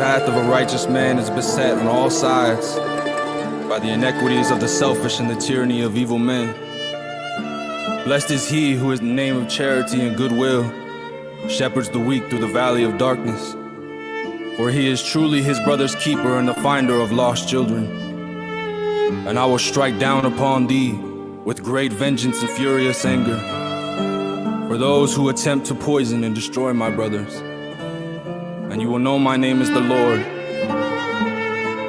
path of a righteous man is beset on all sides by the inequities of the selfish and the tyranny of evil men. Blessed is he who, in the name of charity and goodwill, shepherds the weak through the valley of darkness. For he is truly his brother's keeper and the finder of lost children. And I will strike down upon thee with great vengeance and furious anger for those who attempt to poison and destroy my brothers. And you will know my name is the Lord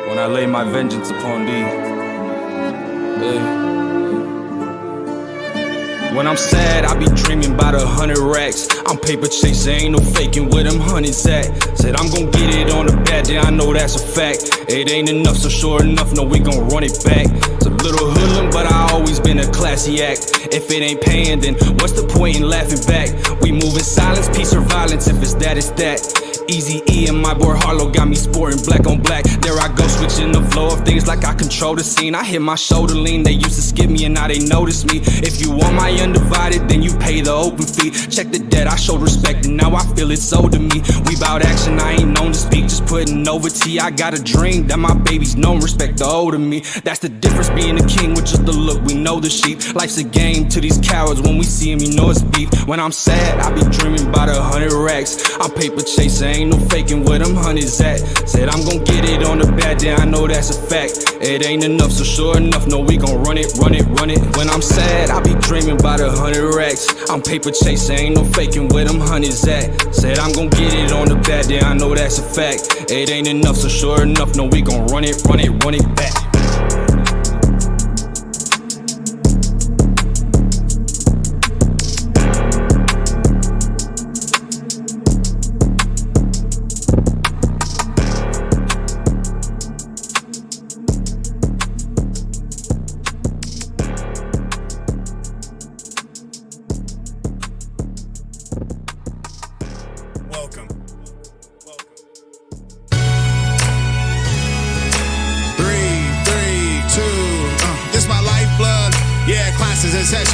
when I lay my vengeance upon thee. When I'm sad, I be dreaming about 100 racks. I'm paper chasing, ain't no faking where them hundreds at. Said I'm gon' get it on the bad day, I know that's a fact. It ain't enough, so sure enough, no, we gon' run it back. It's a little hoodlum, but I always been a classy act. If it ain't paying, then what's the point in laughing back? We move in silence, peace or violence, if it's that, it's that. Easy E and my boy Harlow got me sporting black on black. There I go, switching the flow of things like I control the scene. I hit my shoulder lean, they used to skip me and now they notice me. If you want my undivided, then you pay the open fee. Check the debt, I showed respect and now I feel it's owed to me. We bout action, I ain't known to speak, just putting over tea. I got a dream that my babies know and respect the old of me. That's the difference being a king with just the look, we know the sheep. Life's a game to these cowards, when we see him you know it's beef. When I'm sad, I be dreaming about 100 racks. I'm paper chasing, ain't no faking where them hundreds at. Said I'm gon' get it on the bad day, I know that's a fact. It ain't enough, so sure enough, no, we gon' run it, run it, run it. When I'm sad, I be dreaming about 100 racks. I'm paper chasing, ain't no faking where them hundreds at. Said I'm gon' get it on the bad day, I know that's a fact. It ain't enough, so sure enough, no, we gon' run it, run it, run it back.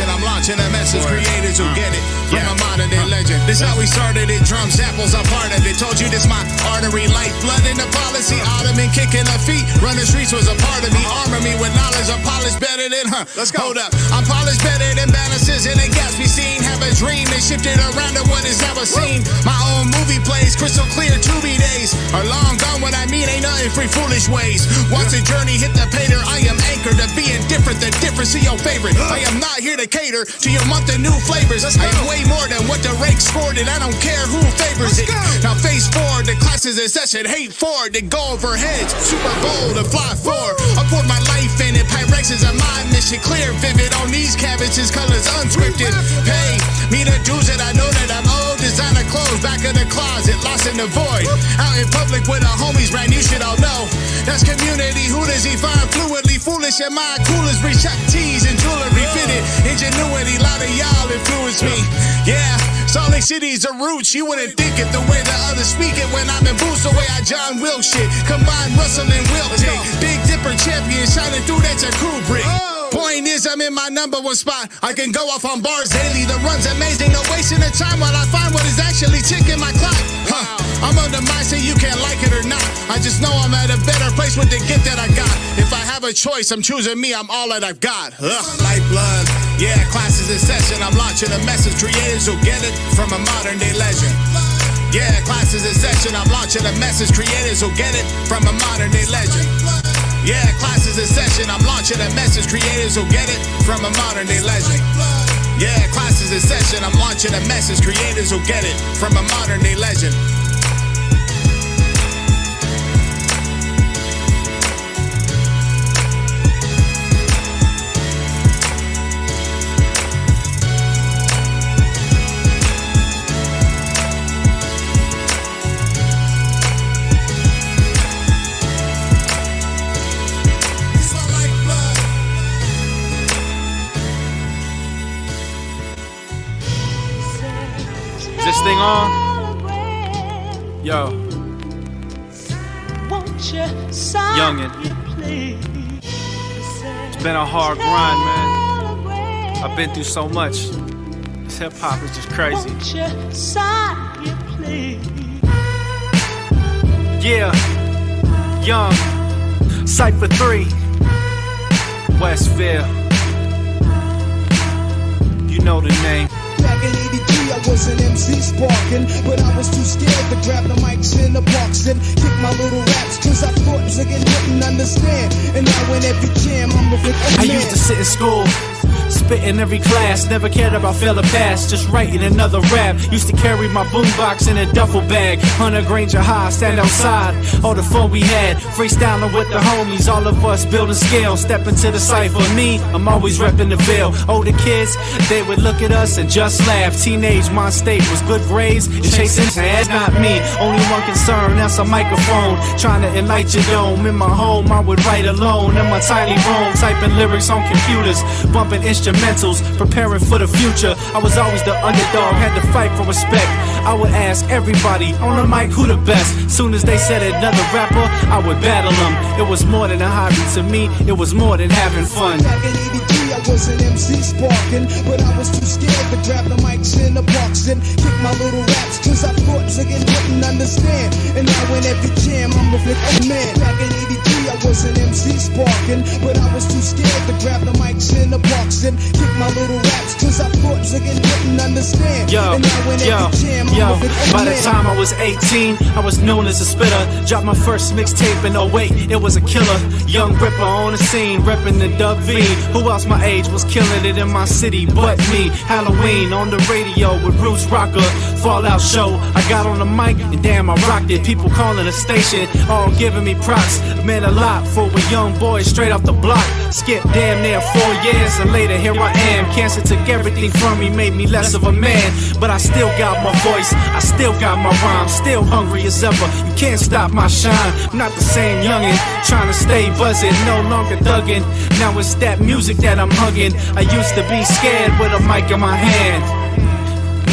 I'm launching a message, creators who get it from a modern day legend. This how we started it, drum samples, I'm part of it. Told you this my artery, lifeblood in the policy. Ottoman kicking her feet, running streets was a part of me. Armor me with knowledge, I'm polished better than her. Let's go. Hold up, I'm polished better than balances and the gaps we seen. Have a dream, they shifted around to what is never seen. My own movie plays, crystal clear, 2B days are long gone. What I mean ain't nothing free, foolish ways. Once the journey hit the pater, I am anchored to being different. The difference to your favorite. I am not here to cater to your month of new flavors. I am way more than what the rake scored, and I don't care who favors it. Now face forward, the class is in session. Hate forward, they go over heads. Super bold to fly forward. I poured my life in it. Pyrex is a mind mission, clear, vivid on these canvases, colors unscripted. Pay me the dues that I know that I'm old. Designer clothes, back of the closet, lost in the void. Out in public with the homies, brand new shit I'll know. That's community. Who does he find fluidly foolish? And my coolest reach Chuck T's and jewelry fitted. Ingenuity, lot of y'all influence me. Yeah, Salt Lake City's the roots. You wouldn't think it the way the others speak it. When I'm in boots, the way I John Wilk shit. Combine Russell and Wilt take. Big Dipper champion shining through, that's a crew brick. Point is, I'm in my #1 spot. I can go off on bars daily. The run's amazing, no wasting of time while I find what is actually ticking my clock. I'm on the mindset you can't like it or not. I just know I'm at a better place with the gift that I got. If I have a choice, I'm choosing me, I'm all that I've got. Lifeblood, yeah, classes in session. I'm launching a message, creators who get it from a modern day legend. Yeah, classes in session. I'm launching a message, creators who get it from a modern day legend. Yeah, classes in session. I'm launching a message, creators who get it from a modern day legend. Yeah, classes in session. I'm launching a message, creators who get it from a modern day legend. This thing on? Yo. Youngin'. It's been a hard grind, man. I've been through so much. This hip hop is just crazy. Yeah, Young, Cypher 3, Westville. You know the name. Back in 83, I was an MC sparking, but I was too scared to grab the mics in the box and kick my little raps, cause I thought niggas wouldn't understand. And now in every jam, I'm a victim. I used to sit in school, spit in every class, never cared about fail or pass, just writing another rap. Used to carry my boombox in a duffel bag, 100 Granger High, stand outside, all the fun we had, freestyling with the homies, all of us building scale, step into the cypher. Me, I'm always repping the Ville. Older kids, they would look at us and just laugh. Teenage, my state was good grades and chasing ass, not me. Only one concern, that's a microphone, trying to enlighten your dome. In my home, I would write alone in my tiny room, typing lyrics on computers, bumping instrumentals, preparing for the future. I was always the underdog, had to fight for respect. I would ask everybody on the mic who the best. Soon as they said another rapper, I would battle them. It was more than a hobby to me, it was more than having fun. Back in 83, I was an MC sparking, but I was too scared to grab the mics in the box and kick my little raps, cause I thought niggas wouldn't understand. And now in every jam, I'm a victim man. Back in 83, I was an MC sparking, but I was too scared to grab the mics in the box and kick my little raps, cause I thought niggas wouldn't understand. And now in every jam, I'm a victim by man. the time I was 18, I was known as a spitter. Dropped my first mixtape in 08, it was a killer. Young Ripper on the scene, repping the Dub V. Who else my age was killing it in my city but me? Halloween on the radio with Roots Rocker, Fallout Show. I got on the mic and damn I rocked it. People calling the station, all giving me props. Meant a lot for a young boy straight off the block. Skipped damn near 4 years and later here I am. Cancer took everything from me, made me less of a man. But I still got my voice, I still got my rhyme. Still hungry as ever, you can't stop my shine. I'm not the same youngin', trying to stay buzzing, no longer thuggin'. Now it's that music that I'm hugging. I used to be scared with a mic in my hand.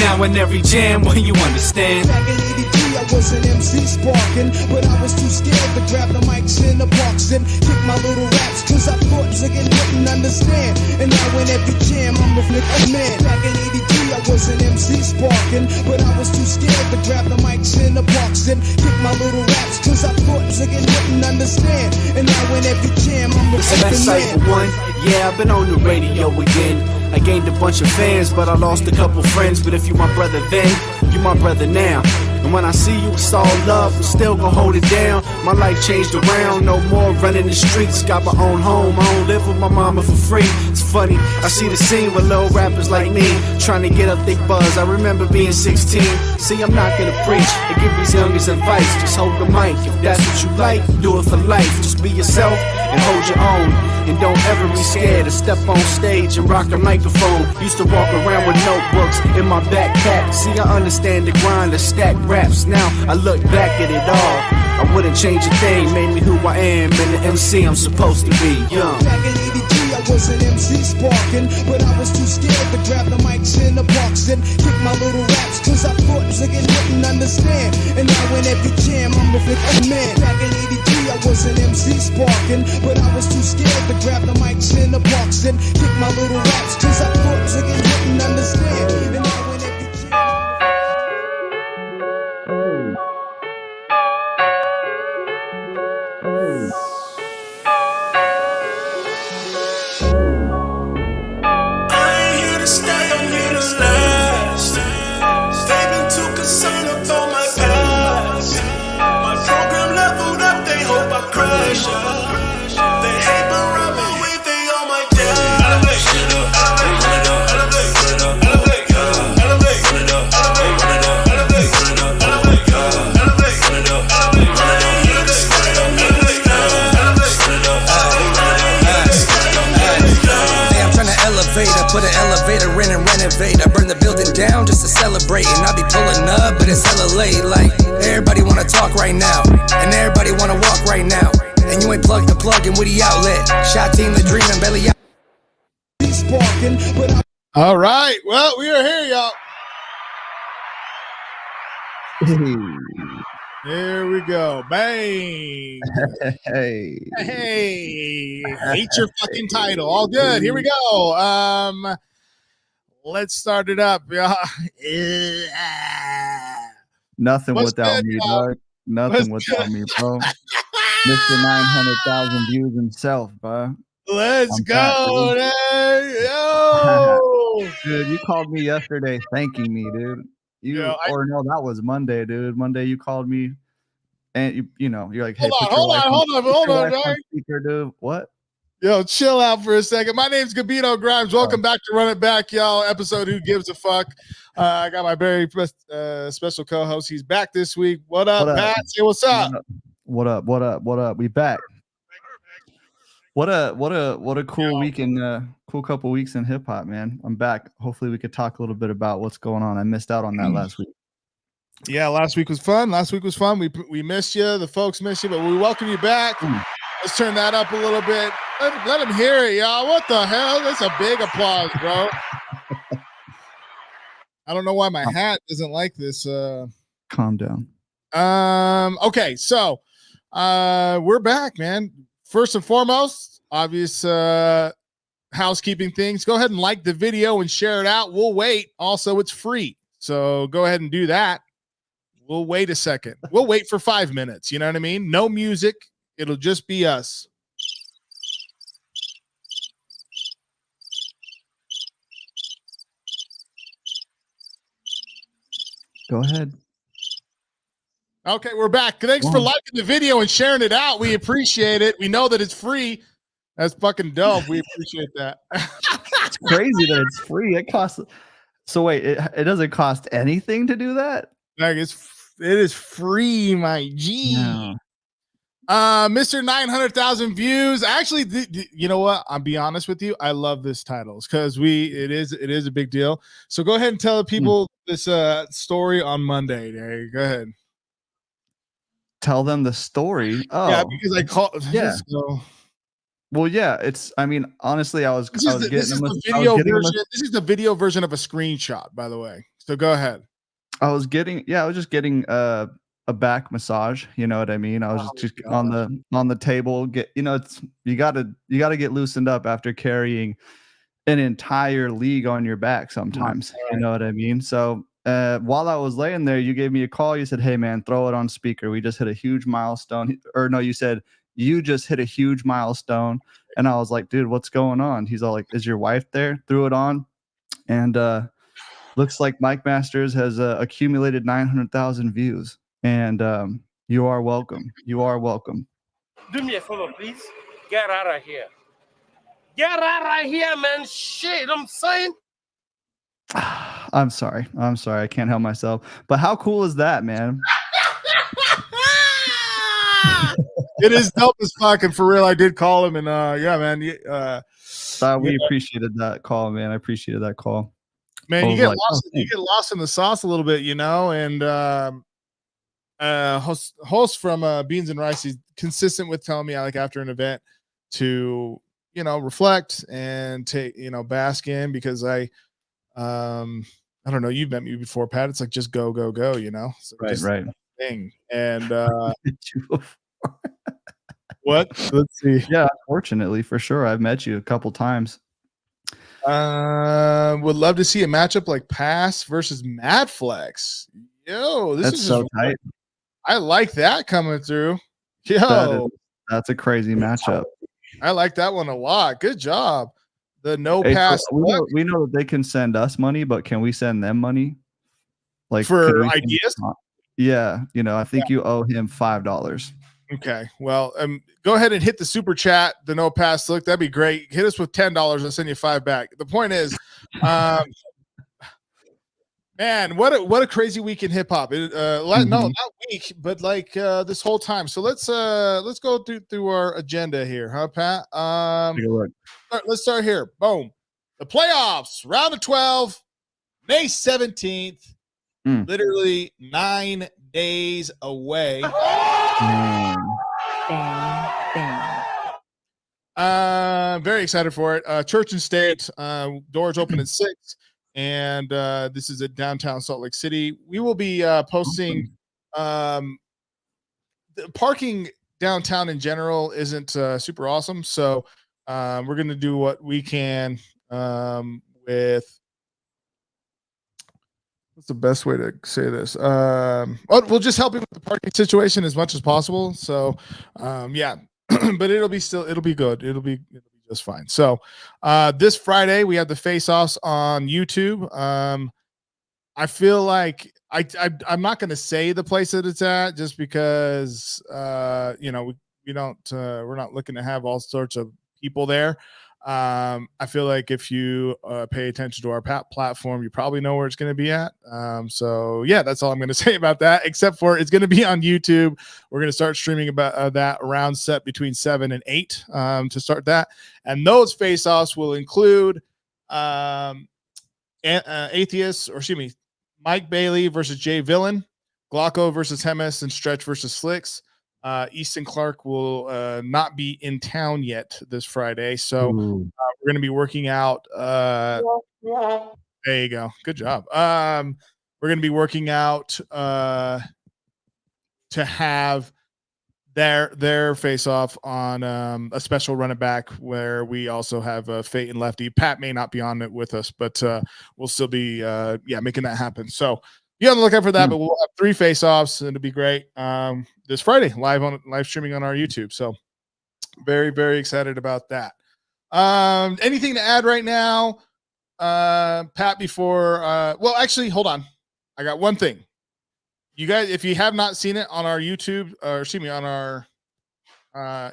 Now in every jam, when you understand. Back in 83, I was an MC sparking, but I was too scared to grab the mics in the box and kick my little raps, cause I thought niggas wouldn't understand. And now in every jam, I'm a victim man. Back in 83, I was an MC sparking, but I was too scared to grab the mics in the box and kick my little raps, cause I thought niggas wouldn't understand. And now in every jam, I'm a victim Cypher man. 1, yeah, I've been on the radio again. I gained a bunch of fans, but I lost a couple friends. But if you my brother then, you my brother now. And when I see you, it's all love, I'm still gon' hold it down. My life changed around, no more running the streets. Got my own home, I don't live with my mama for free. It's funny, I see the scene with little rappers like me, trying to get up thick buzz. I remember being 16. See, I'm not gonna preach and give these youngers advice. Just hold the mic, if that's what you like, do it for life. Just be yourself and hold your own. And don't ever be scared to step on stage and rock a microphone. Used to walk around with notebooks in my backpack. See, I understand the grind to stack raps. Now I look back at it all, I wouldn't change a thing. Made me who I am and the MC I'm supposed to be. Young. Back in 83, I was an MC sparking, but I was too scared to grab the mics in the box and kick my little raps, cause I thought niggas wouldn't understand. And now in every jam, I'm a victim man. Back in 83, I was an MC sparking, but I was too scared to grab the mics in the box and kick my little raps, cause I thought niggas wouldn't understand. And now in every jam. Put an elevator in and renovate. I burn the building down just to celebrate. And I be pulling up, but it's hella late. Like, everybody wanna talk right now, and everybody wanna walk right now. And you ain't plugged the plug in with the outlet. Shot team, the dreaming, belly out. All right, well, we are here, y'all. There we go. Bang. Hey. Hate your fucking title. All good. Here we go. Let's start it up. Nothing What's without good, me, y'all? dog. Nothing without me, bro. Mr. 900,000 views himself, bro. Let's I'm back, go, dude. man. Yo. Dude, you called me yesterday thanking me, dude. Yo, Or no, that was Monday, dude. Monday you called me and you're like, hey, hold on, put your wife on man. speaker, dude. What? Yo, chill out for a second. My name's Gabino Grhymes. Welcome back to Run It Back, y'all. Episode Who Gives a Fuck. I got my very special co-host. He's back this week. What up, Pat? Say what's up. What up? We back. What a cool week and cool couple weeks in hip hop, man. I'm back. Hopefully we could talk a little bit about what's going on. I missed out on that last week. Yeah, last week was fun. We missed you. The folks missed you, but we welcome you back. Let's turn that up a little bit. Let them hear it, y'all. What the hell? That's a big applause, bro. I don't know why my hat doesn't like this. Calm down. Okay, so we're back, man. First and foremost, obvious housekeeping things. Go ahead and like the video and share it out. We'll wait. Also, it's free. So go ahead and do that. We'll wait a second. We'll wait for 5 minutes. You know what I mean? No music. It'll just be us. Go ahead. Okay, we're back. Thanks for liking the video and sharing it out. We appreciate it. We know that it's free. That's fucking dope. We appreciate that. It's crazy that it's free. It costs. So wait, it doesn't cost anything to do that? Like it is free, my G. No. Mr. 900,000 views. Actually, you know what? I'll be honest with you. I love this title because it is a big deal. So go ahead and tell the people this story on Monday. There, go ahead. Tell them the story. Oh, yeah, because I called. Yeah. Well, yeah. I mean, honestly, This is the video version of a screenshot, by the way. So go ahead. I was just getting a back massage. You know what I mean? I was just on the table. You gotta get loosened up after carrying an entire league on your back sometimes. You know what I mean? So while I was laying there, you gave me a call. You said, hey man, throw it on speaker. We just hit a huge milestone. Or no, you said you just hit a huge milestone. And I was like, dude, what's going on? He's all like, is your wife there? Threw it on. And looks like Mike Masters has accumulated 900,000 views. And you are welcome. You are welcome. Do me a favor, please. Get out of here. Get out of here, man. Shit, I'm saying. I'm sorry. I can't help myself. But how cool is that, man? It is dope as fuck, and for real, I did call him, and yeah, man. We appreciated that call, man. I appreciated that call. Man, you get lost in the sauce a little bit, you know. And host from Beans and Rice, he's consistent with telling me, like, after an event to reflect and take bask in, because I don't know, you've met me before, Pat. It's like just go, so right thing. And what? Let's see. Yeah, fortunately, for sure, I've met you a couple times. Would love to see a matchup like Pass versus Mad Flex. Yo, That's is so tight. I like that coming through. Yo, that's a crazy matchup. I like that one a lot. Good job. The pass. So we know that they can send us money, but can we send them money? Like for ideas? Yeah, I think you owe him $5. Okay, well, go ahead and hit the super chat, the no pass look. That'd be great. Hit us with $10. I'll send you $5 back. The point is, man, what a crazy week in hip hop. No, not week, but like this whole time. So let's go through our agenda here, huh, Pat? Let's start here. Boom. The playoffs, round of 12, May 17th. Literally 9 days away. Very excited for it. Church and State, doors open at 6, and this is at downtown Salt Lake City. We will be posting the parking downtown in general isn't super awesome, so we're going to do what we can with what's the best way to say this? We'll just help him with the parking situation as much as possible. So, yeah, but it'll be good. It'll be just fine. So, this Friday we have the face-offs on YouTube. I feel like I'm not going to say the place that it's at just because we don't we're not looking to have all sorts of people there. I feel like if you pay attention to our platform, you probably know where it's going to be at. So yeah, that's all I'm going to say about that. Except for it's going to be on YouTube. We're going to start streaming about that around set between 7 and 8 to start that, and those face-offs will include atheists, or excuse me, Mike Bailey versus Jay Villain, Glocko versus Hemis, and Stretch versus Slicks. Easton Clark will not be in town yet this Friday, so we're going to be working out. There you go. Good job. We're going to be working out to have their face off on a special running back where we also have F.A.T.E and Lefty. Pat may not be on it with us, but we'll still be making that happen. So be on the lookout for that. But we'll have 3 face offs, and it'll be great this Friday, live streaming on our YouTube. So very, very excited about that. Anything to add right now, Pat? Before well, actually, hold on. I got one thing. You guys, if you have not seen it on our YouTube, or excuse me, on our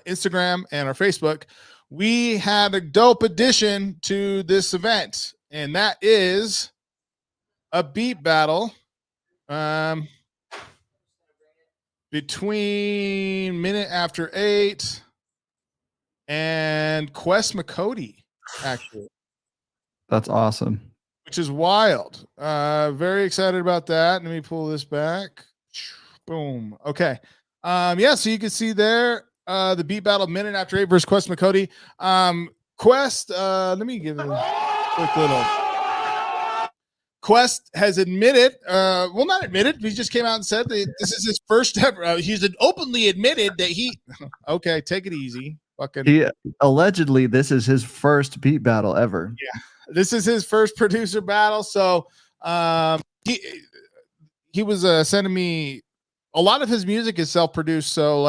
Instagram and our Facebook, we had a dope addition to this event, and that is a beat battle between Minute After 8 and Quest McCody, actually. That's awesome. Which is wild. Very excited about that. Let me pull this back. Boom. Okay. So you can see there the beat battle Minute After 8 versus Quest McCody. Quest, let me give it a quick little. Quest has admitted, well, not admitted, he just came out and said that this is his first ever. He's openly admitted that okay, take it easy. He allegedly, this is his first beat battle ever. Yeah. This is his first producer battle. So he was sending me a lot of his music is self-produced. So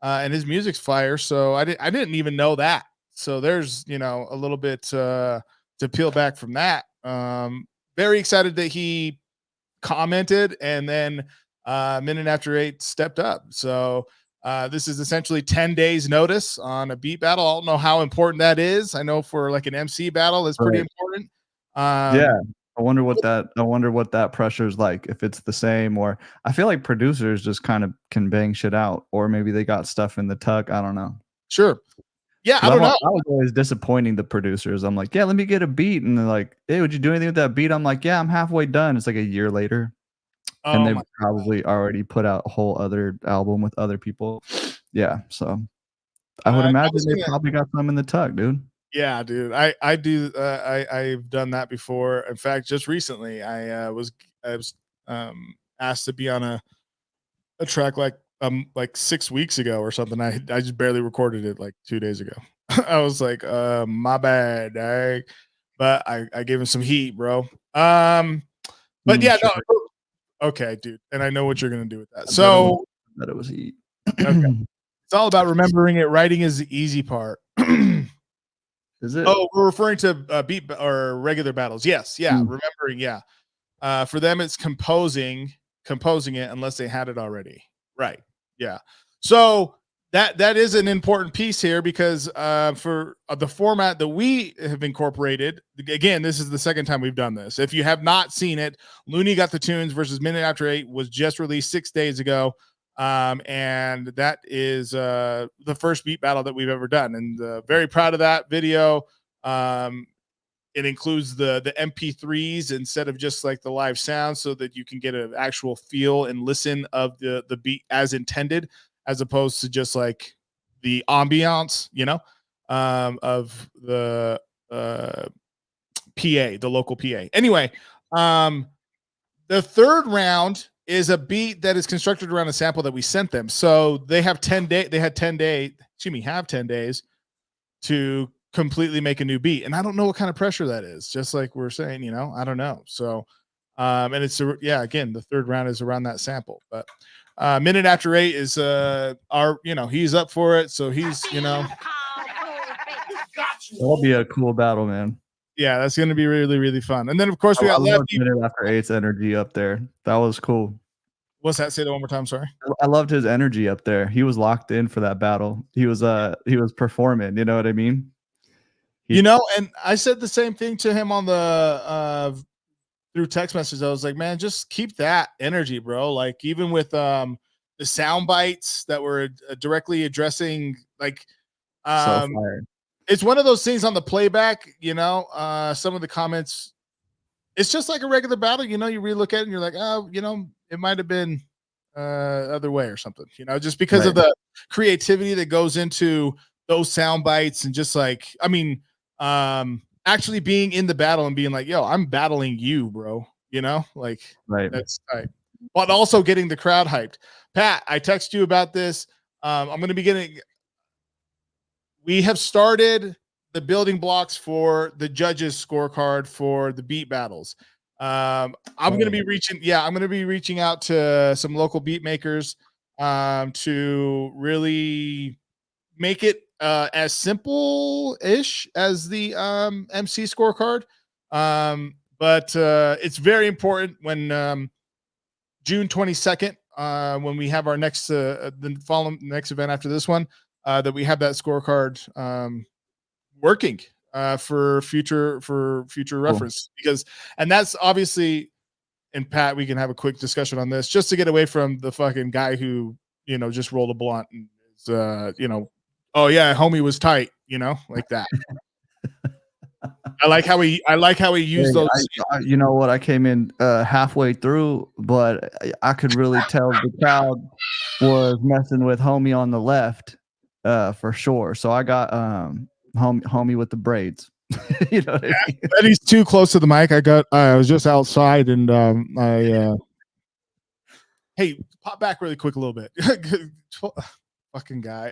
and his music's fire. So I didn't even know that. So there's, a little bit to peel back from that. Very excited that he commented, and then Minute After 8 stepped up. So this is essentially 10 days notice on a beat battle. I don't know how important that is. I know for like an MC battle, it's pretty important. Yeah. I wonder what that pressure is like, if it's the same, or I feel like producers just kind of can bang shit out, or maybe they got stuff in the tuck. I don't know. Sure. Yeah, I don't know. I was always disappointing the producers. I'm like, yeah, let me get a beat. And they're like, hey, would you do anything with that beat? I'm like, yeah, I'm halfway done. It's like a year later. And they've probably already put out a whole other album with other people. Yeah. So I would imagine they probably got some in the tuck, dude. Yeah, dude. I do. I've done that before. In fact, just recently I was asked to be on a track like 6 weeks ago or something. I just barely recorded it like 2 days ago. I was like, my bad, dang. But I gave him some heat, bro. But yeah, sure. No. Okay, dude. And I know what you're gonna do with that. So that it was heat. Okay. It's all about remembering it. Writing is the easy part. Is it? Oh, we're referring to beat or regular battles. Yes, yeah. Remembering, yeah. For them, it's composing it unless they had it already. Right. Yeah. So that is an important piece here, because for the format that we have incorporated, again, this is the second time we've done this. If you have not seen it, Looney Got the Tunes versus Minute After 8 was just released 6 days ago. And that is the first beat battle that we've ever done. And very proud of that video. It includes the MP3s instead of just like the live sound, so that you can get an actual feel and listen of the beat as intended, as opposed to just like the ambiance, of the PA, the local PA. Anyway, the third round is a beat that is constructed around a sample that we sent them. So they have 10 days to completely make a new beat. And I don't know what kind of pressure that is. Just like we're saying, I don't know. So And it's again, the third round is around that sample. But minute after 8 is he's up for it, so he's That'll be a cool battle, man. Yeah, that's gonna be really, really fun. And then of course we got Lefty. Minute after 8's energy up there. That was cool. What's that? Say that one more time. Sorry. I loved his energy up there. He was locked in for that battle. He was performing. You know what I mean? And I said the same thing to him on the through text messages. I was like, man, just keep that energy, bro. Like even with the sound bites that were directly addressing like so fired. It's one of those things on the playback, some of the comments, it's just like a regular battle, you relook at it and you're like, oh, it might have been other way or something, just because of the creativity that goes into those sound bites and just like, actually being in the battle and being like, yo, I'm battling you, bro. That's tight. But also getting the crowd hyped. Pat, I text you about this. I'm going to be getting. We have started the building blocks for the judges' scorecard for the beat battles. I'm going to be reaching out to some local beat makers to really make it as simple-ish as the MC scorecard. But it's very important when June 22nd, when we have our next next event after this one, that we have that scorecard working for future reference. And that's obviously, and Pat, we can have a quick discussion on this just to get away from the fucking guy who just rolled a blunt and is, oh yeah, homie was tight, like that. I like how he used those. You know what? I came in halfway through, but I could really tell the crowd was messing with homie on the left. For sure. So I got homie with the braids. You know what I mean? And he's too close to the mic. I was just outside and hey, pop back really quick a little bit. Fucking guy.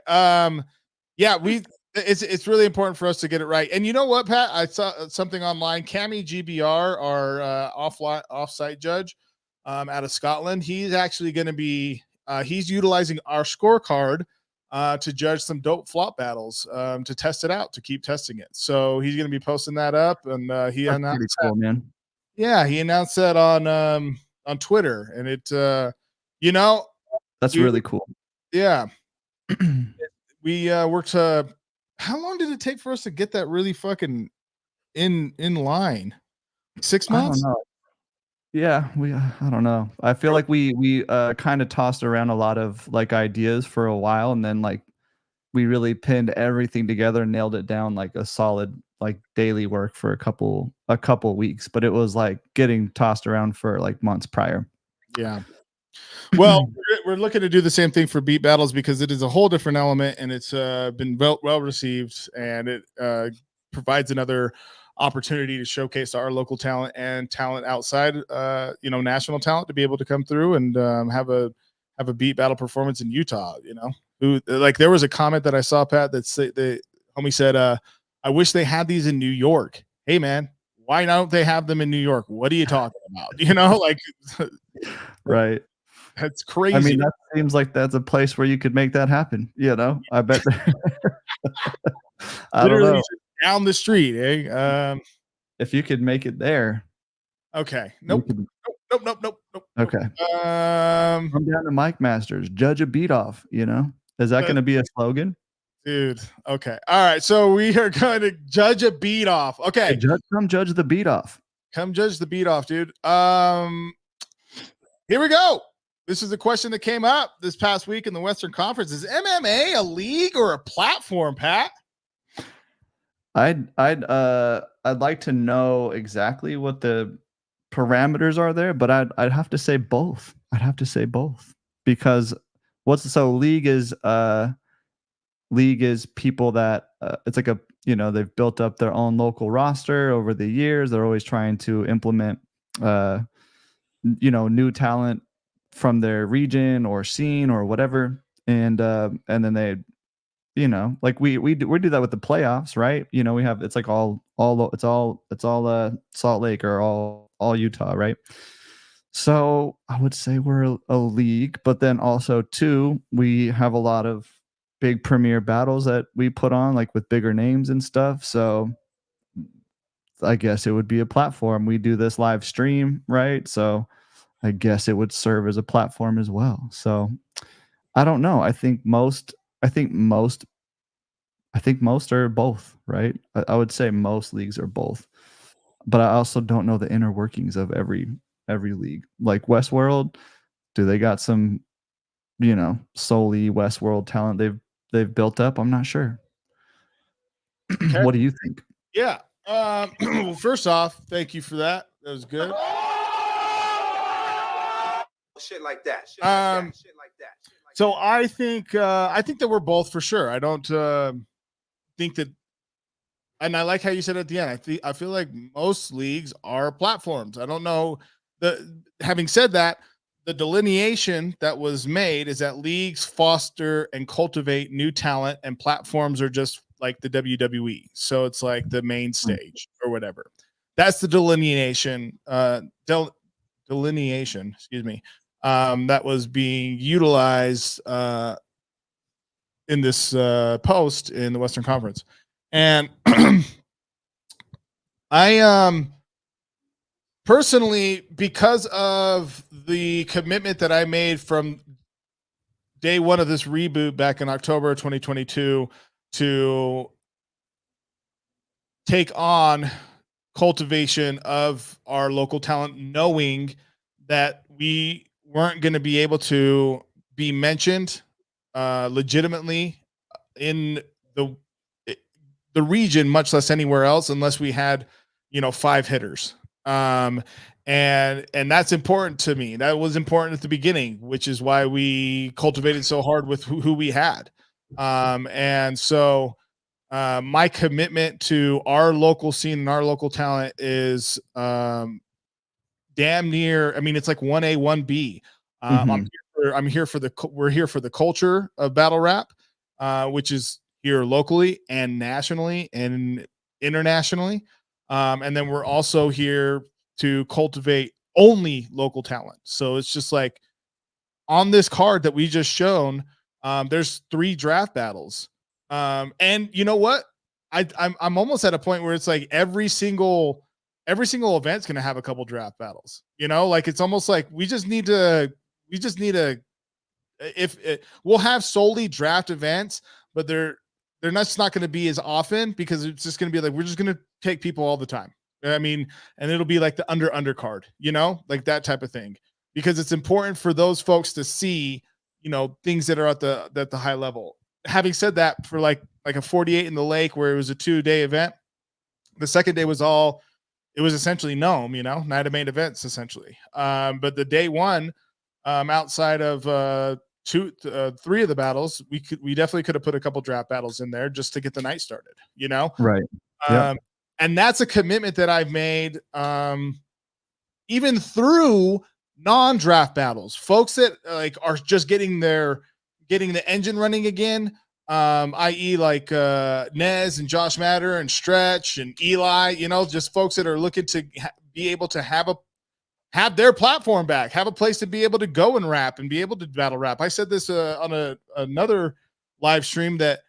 It's really important for us to get it right. And you know what, Pat? I saw something online. Cammy GBR, our offsite judge out of Scotland, he's actually going to be he's utilizing our scorecard to judge some dope flop battles, to test it out, to keep testing it. So he's going to be posting that up, and he announced pretty cool, man. Yeah, he announced that on Twitter, and it that's really cool. Yeah. We worked how long did it take for us to get that really fucking in line? 6 months? I don't know. Yeah, I don't know. I feel like we kind of tossed around a lot of like ideas for a while, and then like we really pinned everything together and nailed it down like a solid like daily work for a couple weeks. But it was like getting tossed around for like months prior. Yeah. Well, we're looking to do the same thing for beat battles because it is a whole different element, and it's been well received, and it provides another opportunity to showcase our local talent and talent outside, national talent, to be able to come through and have a beat battle performance in Utah. There was a comment that I saw, Pat, that the homie said, "I wish they had these in New York." Hey, man, why don't they have them in New York? What are you talking about? Right. That's crazy. I mean, that seems like that's a place where you could make that happen. I bet. I don't know. Down the street, eh? If you could make it there. Okay. Nope. Nope. Okay. Come down to Mike Masters, judge a beat off. Is that going to be a slogan? Dude. Okay. All right. So we are going to judge a beat off. Okay. Hey, come judge the beat off. Come judge the beat off, dude. Here we go. This is a question that came up this past week in the Western Conference. Is MMA a league or a platform, Pat? I'd like to know exactly what the parameters are there, but I'd have to say both. Because league is people that it's like they've built up their own local roster over the years. They're always trying to implement new talent from their region or scene or whatever, and then they like we do that with the playoffs, right? We have, it's like all Salt Lake or all Utah, right? So I would say we're a league, but then also too, we have a lot of big premier battles that we put on, like with bigger names and stuff. So I guess it would be a platform. We do this live stream, right? So I guess it would serve as a platform as well. So I don't know. I think most I think most are both, right? I would say most leagues are both. But I also don't know the inner workings of every league. Like Westworld, do they got some, solely Westworld talent they've built up? I'm not sure. Okay. What do you think? Yeah. Well, first off, thank you for that. That was good. Shit like that. Shit like that. So I think that we're both for sure. I don't think that, and I like how you said at the end. I feel like most leagues are platforms. I don't know. Having said that, the delineation that was made is that leagues foster and cultivate new talent, and platforms are just like the WWE. So it's like the main stage or whatever. That's the delineation. Delineation. Excuse me. That was being utilized in this post in the Western Conference, and I personally, because of the commitment that I made from day one of this reboot back in October 2022 to take on cultivation of our local talent, knowing that we weren't going to be able to be mentioned legitimately in the the region, much less anywhere else, unless we had, 5 hitters. Um, and that's important to me. That was important at the beginning, which is why we cultivated so hard with who we had. And so my commitment to our local scene and our local talent is damn near. I mean, it's like 1A, 1B. We're here for the culture of battle rap, which is here locally and nationally and internationally. And then we're also here to cultivate only local talent. So it's just like on this card that we just shown, there's 3 draft battles. And you know what? I'm almost at a point where it's like every single event's gonna have a couple draft battles. Like it's almost like we just need to if it, we'll have solely draft events, but they're not going to be as often because it's just going to be like we're just going to take people all the time. I mean, and it'll be like the undercard, like that type of thing, because it's important for those folks to see, things that are at the high level. Having said that, for like a 48 in the lake where it was a 2-day event, the second day was essentially Gnome, night of main events essentially. But the day one, outside of 3 of the battles, we definitely could have put a couple draft battles in there just to get the night started, Right. Yep. And that's a commitment that I've made, even through non-draft battles, folks that like are just getting the engine running again, i.e. like Nez and Josh Matter and Stretch and Eli, just folks that are looking to be able to have their platform back, have a place to be able to go and rap and be able to battle rap. I said this on another live stream that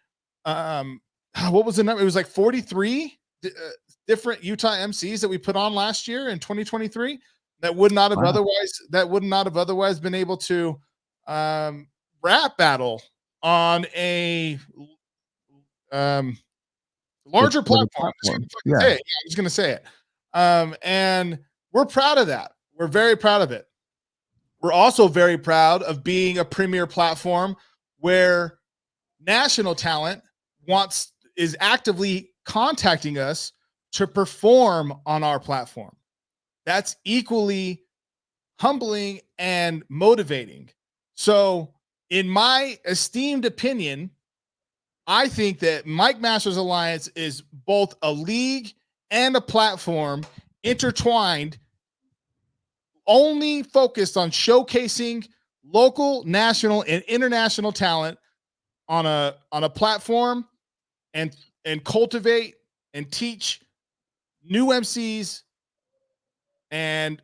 what was the number? It was like 43 different Utah MCs that we put on last year in 2023 that would not have otherwise been able to rap battle on a larger platform. Yeah. I was going to say it. And we're proud of that. We're very proud of it. We're also very proud of being a premier platform where national talent is actively contacting us to perform on our platform. That's equally humbling and motivating. So, in my esteemed opinion, I think that Mike Masters Alliance is both a league and a platform intertwined, only focused on showcasing local, national, and international talent on a platform and cultivate and teach new MCs and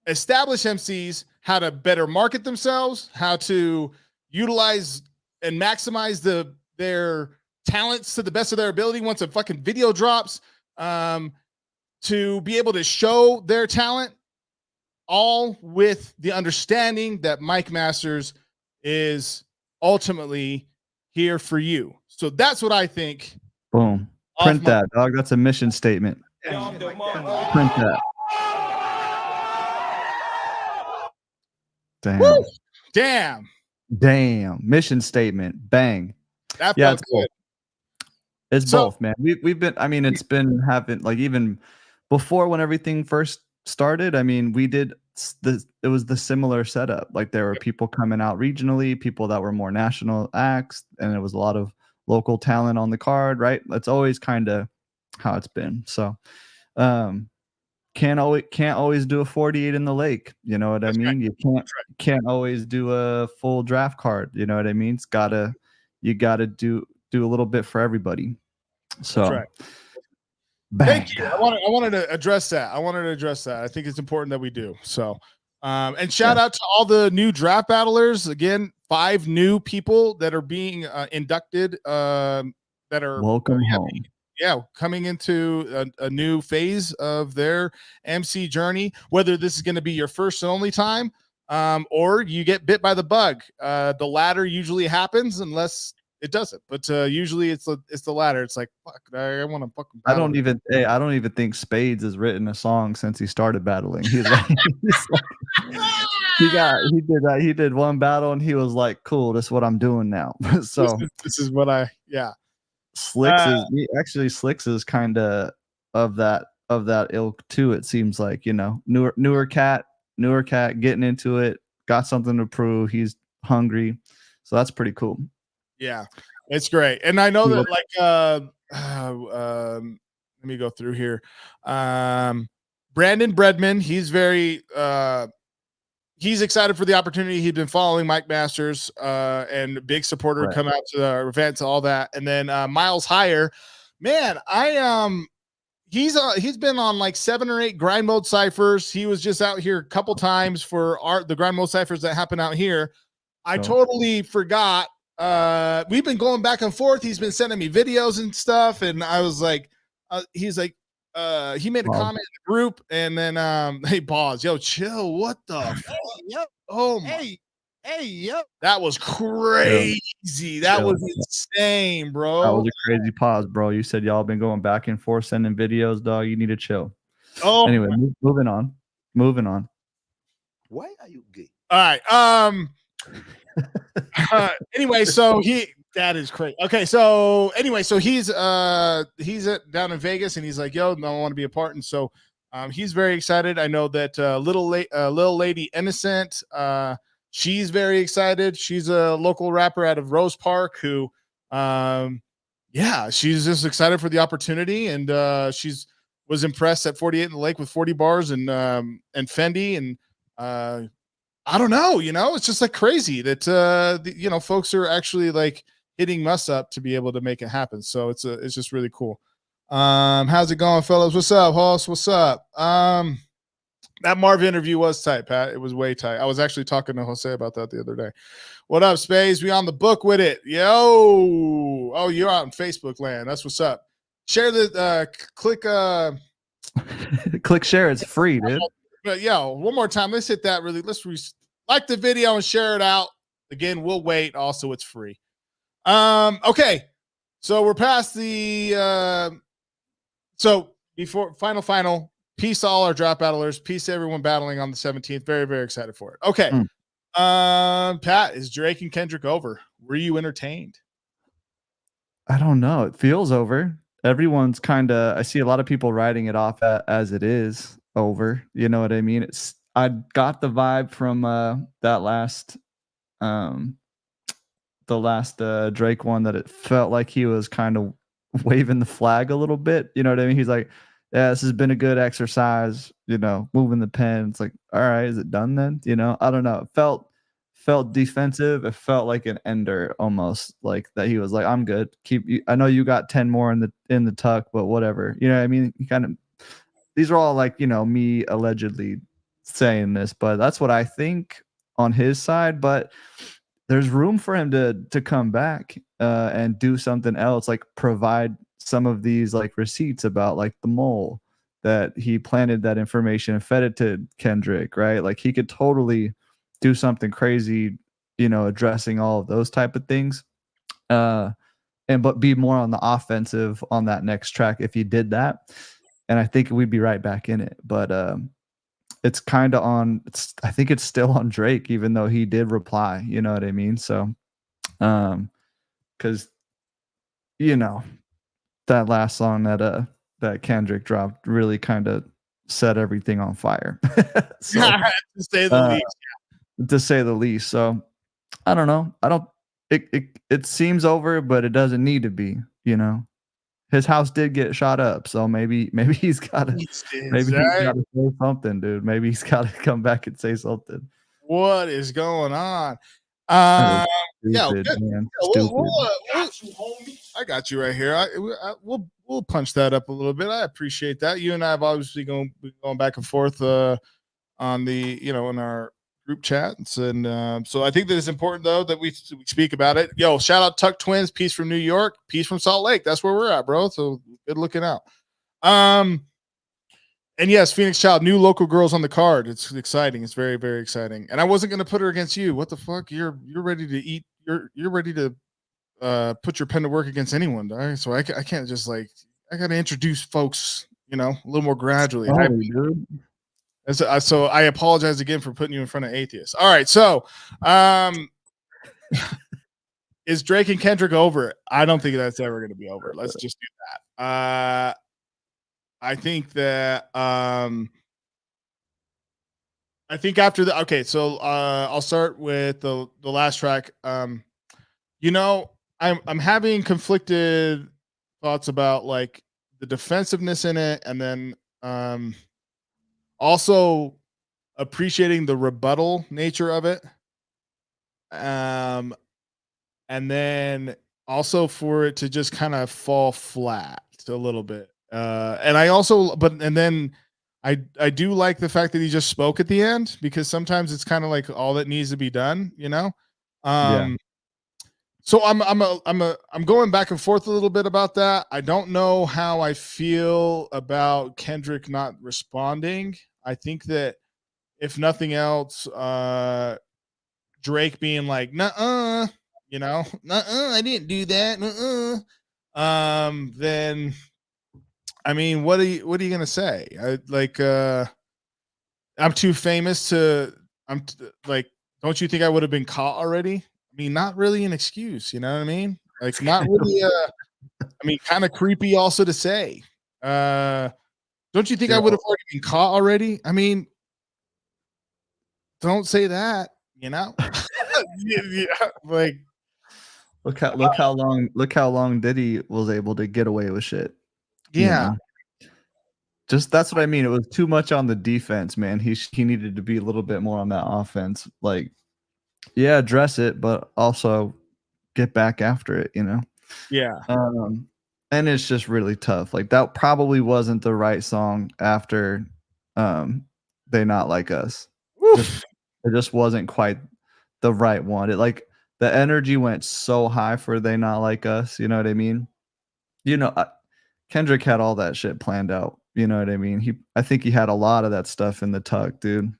established MCs how to better market themselves, how to utilize and maximize their talents to the best of their ability once a fucking video drops, to be able to show their talent, all with the understanding that Mike Masters is ultimately here for you. So that's what I think. Boom. Print that, dog. That's a mission statement. Print that. Damn. Woo! Damn. Mission statement. Bang. That felt good. Cool. It's both, man. We've been, I mean, it's been having, like, even before when everything first started, I mean, we did it was the similar setup. Like, there were people coming out regionally, people that were more national acts, and there was a lot of local talent on the card, right? That's always kind of how it's been. So can't always do a 48 in the lake, you know what I mean? You can't always do a full draft card, you know what I mean? You gotta do a little bit for everybody. So thank you. I wanted to address that. I think it's important that we do. So and shout out to all the new draft battlers. Again, 5 new people that are being inducted, that are welcome home. Coming into a new phase of their MC journey, whether this is going to be your first and only time, or you get bit by the bug. The latter usually happens unless it doesn't, but usually it's the latter. It's like, fuck, I want to fucking battle. I don't even think Spades has written a song since he started battling. He's like, he did one battle and he was like, cool, this is what I'm doing now. So this is what Slicks is kind of that ilk too. It seems like, you know, newer cat getting into it, got something to prove. He's hungry, so that's pretty cool. Yeah, it's great. And I know that, like, let me go through here. Brandon Bredman, he's very he's excited for the opportunity. He's been following Mike Masters, and a big supporter, come out to the events, all that. And then Miles Higher, man, he's been on like 7 or 8 grind mode ciphers. He was just out here a couple times for the grind mode ciphers that happen out here. I totally forgot. We've been going back and forth. He's been sending me videos and stuff, and I was like, he's like, he made a comment in the group, and then hey, pause, yo, chill, what the fuck? Yep. Oh my, yep. That was crazy. That was insane, bro. That was a crazy pause, bro. You said y'all been going back and forth sending videos, dog. You need to chill. Oh, anyway, moving on. Why are you gay? All right. Anyway, so that is crazy. Okay, so anyway, so he's down in Vegas, and he's like, yo, no, I want to be a part. And so he's very excited. I know that little lady Innocent, she's very excited. She's a local rapper out of Rose Park who she's just excited for the opportunity, and she's was impressed at 48 in the Lake with 40 bars and Fendi, and I don't know, you know, it's just like crazy that you know, folks are actually like hitting us up to be able to make it happen. So it's just really cool. How's it going, fellas? What's up, Hoss? What's up? That Marv interview was tight, Pat. It was way tight. I was actually talking to Jose about that the other day. What up, Spades? We on the book with it. Yo. Oh, you're out in Facebook land. That's what's up. Share the click click share. It's free, dude. But yo, one more time, let's hit that really. Let's like the video and share it out. Again, we'll wait. Also, it's free. Okay, so we're past the so before final. Peace to all our draft battlers. Peace to everyone battling on the 17th. Very, very excited for it. Okay. Pat, is Drake and Kendrick over? Were you entertained? I don't know. It feels over. Everyone's kind of, I see a lot of people writing it off as it is over. You know what I mean? I got the vibe from that last the last Drake one that it felt like he was kind of waving the flag a little bit. You know what I mean? He's like, yeah, this has been a good exercise, you know, moving the pen. It's like, all right, is it done then? You know, I don't know. It felt defensive. It felt like an ender almost, like that he was like, I'm good. I know you got 10 more in the tuck, but whatever. You know what I mean? He kind of, these are all like, you know, me allegedly saying this, but that's what I think on his side. But there's room for him to come back and do something else, like provide some of these like receipts about like the mole that he planted that information and fed it to Kendrick, right? Like he could totally do something crazy, you know, addressing all of those type of things. But be more on the offensive on that next track if he did that. And I think we'd be right back in it. But it's kind of on, I think it's still on Drake, even though he did reply, you know what I mean? So, because, you know, that last song that Kendrick dropped really kind of set everything on fire. So, to say the least. To say the least. So, I don't know. It seems over, but it doesn't need to be, you know. His house did get shot up, so maybe he's got to say something, dude. Maybe he's got to come back and say something. What is going on? Stupid, man. I got you right here. We'll punch that up a little bit. I appreciate that. You and I have obviously going back and forth on the, you know, in our group chats, and so I think that it's important though that we speak about it. Yo, shout out Tuck Twins, peace from New York, peace from Salt Lake. That's where we're at, bro. So good looking out. And yes, Phoenix Child, new local girls on the card. It's exciting. It's very, very exciting. And I wasn't gonna put her against you. What the fuck? You're ready to eat. You're ready to put your pen to work against anyone, right? So I can't just like, I gotta introduce folks, you know, a little more gradually. Dude. So I apologize again for putting you in front of atheists. All right, so is Drake and Kendrick over? I don't think that's ever going to be over. Let's just do that. I think that I think after the so I'll start with the last track. You know, I'm having conflicted thoughts about like the defensiveness in it, and then also appreciating the rebuttal nature of it. And then also for it to just kind of fall flat a little bit. And I also, and then I do like the fact that he just spoke at the end, because sometimes it's kind of like all that needs to be done, you know? So I'm going back and forth a little bit about that. I don't know how I feel about Kendrick not responding. I think that if nothing else, Drake being like, "Nuh-uh," you know, "Nuh-uh, I didn't do that." Then I mean, what are you gonna say? I'm too famous to. Like, don't you think I would have been caught already? I mean, not really an excuse, you know what I mean? Like, not really. I mean, kind of creepy also to say. Don't you think I would have already been caught already? I mean, don't say that, you know? Yeah, like look how long Diddy was able to get away with shit. Yeah. You know? Just that's what I mean. It was too much on the defense, man. He needed to be a little bit more on that offense. Like, yeah, address it, but also get back after it, you know? Yeah. And it's just really tough. Like, that probably wasn't the right song after They Not Like Us. It just wasn't quite the right one. It like the energy went so high for They Not Like Us, you know what I mean? You know, Kendrick had all that shit planned out, you know what I mean? I think he had a lot of that stuff in the tuck, dude.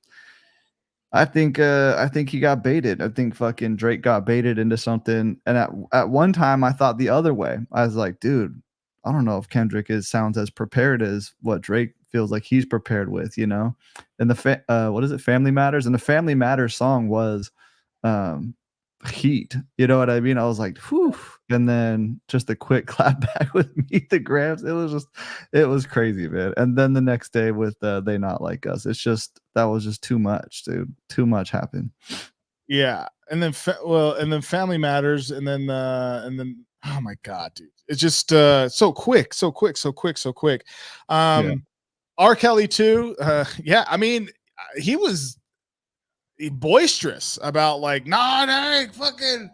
I think he got baited. I think fucking Drake got baited into something. And at one time I thought the other way. I was like, dude, I don't know if Kendrick sounds as prepared as what Drake feels like he's prepared with, you know? And what is it? Family Matters. And the Family Matters song was heat. You know what I mean? I was like, whew. And then just a quick clap back with Meet the Grams. It was crazy, man. And then the next day with They Not Like Us. That was just too much, dude. Too much happened. Yeah. And then Family Matters, and then oh my god, dude. It's just so quick. R. Kelly too. Yeah, I mean, he was boisterous about like, nah, that ain't fucking,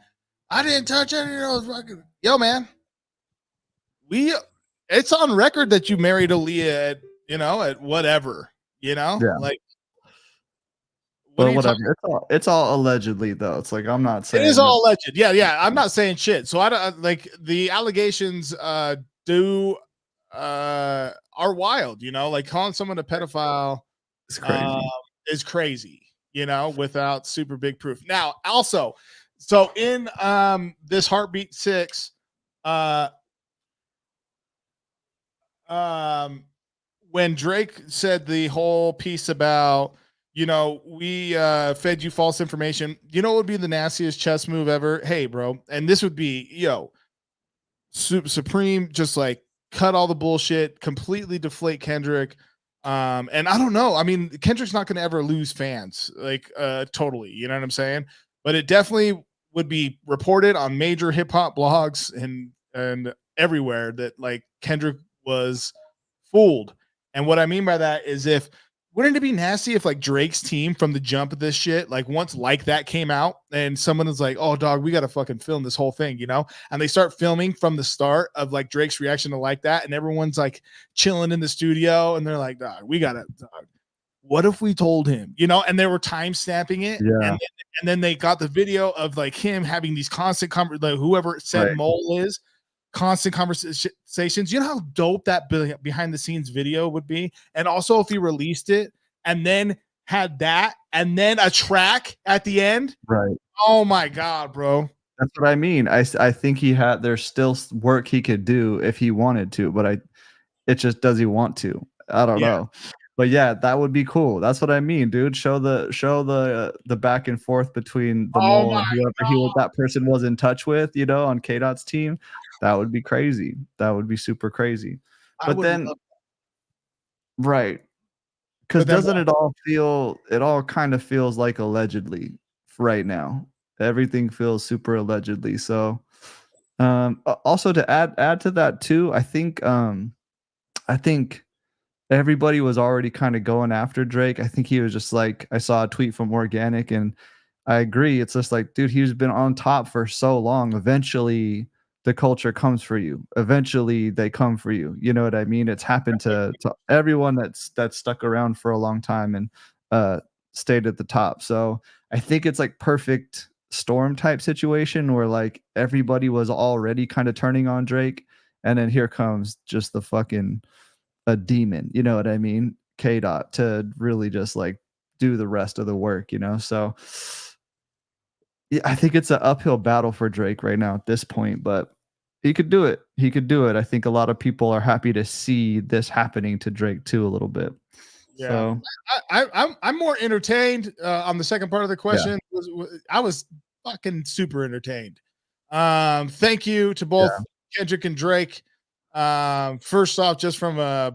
I didn't touch any of those fucking. Yo, man, it's on record that you married Aaliyah at whatever, you know, yeah. like But whatever. It's all allegedly though. It's like I'm not saying it is all alleged. Yeah. I'm not saying shit. So I don't like the allegations. Are wild. Like calling someone a pedophile. It's crazy. Is crazy. Without super big proof. Now, also, so in this Heartbeat 6, when Drake said the whole piece about, we fed you false information, what would be the nastiest chess move ever? Hey, bro. And this would be, supreme, just like cut all the bullshit, completely deflate Kendrick. And I don't know. I mean, Kendrick's not going to ever lose fans, like totally. You know what I'm saying? But it definitely would be reported on major hip hop blogs and everywhere that like Kendrick was fooled. And what I mean by that is wouldn't it be nasty if like Drake's team from the jump of this shit, like once like that came out and someone is like, oh dog, we got to fucking film this whole thing, and they start filming from the start of like Drake's reaction to like that. And everyone's like chilling in the studio and they're like, dog, what if we told him, and they were time stamping it. Yeah. And then they got the video of like him having these constant whoever said right. Mole is constant conversations. You know how dope that behind the scenes video would be? And also if he released it and then had that and then a track at the end. Right. Oh my God, bro. That's what I mean. I think there's still work he could do if he wanted to, but it just, does he want to? I don't know. But yeah, that would be cool. That's what I mean, dude. Show the back and forth between the Mole and whoever that person was in touch with, on K-Dot's team. That would be crazy. That would be super crazy. But then, right. Because doesn't it all kind of feels like allegedly right now. Everything feels super allegedly. So also to add to that too, I think everybody was already kind of going after Drake. I think he was just like, I saw a tweet from Organic and I agree. It's just like, dude, he's been on top for so long. Eventually the culture comes for you. Eventually they come for you. You know what I mean? It's happened to everyone that's stuck around for a long time and stayed at the top. So I think it's like perfect storm type situation where like everybody was already kind of turning on Drake. And then here comes just the fucking a demon, you know what I mean? K-Dot to really just like do the rest of the work, So yeah, I think it's an uphill battle for Drake right now at this point, but he could do it. I think a lot of people are happy to see this happening to Drake too a little bit. Yeah. So I'm more entertained on the second part of the question. Yeah. I was fucking super entertained. Thank you to both Kendrick and Drake. First off, just from a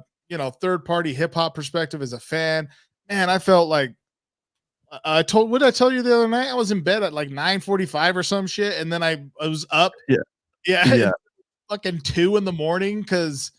third party hip hop perspective as a fan, man, I felt like what did I tell you the other night? I was in bed at like 9:45 or some shit, and then I was up. Yeah. Fucking 2 a.m. because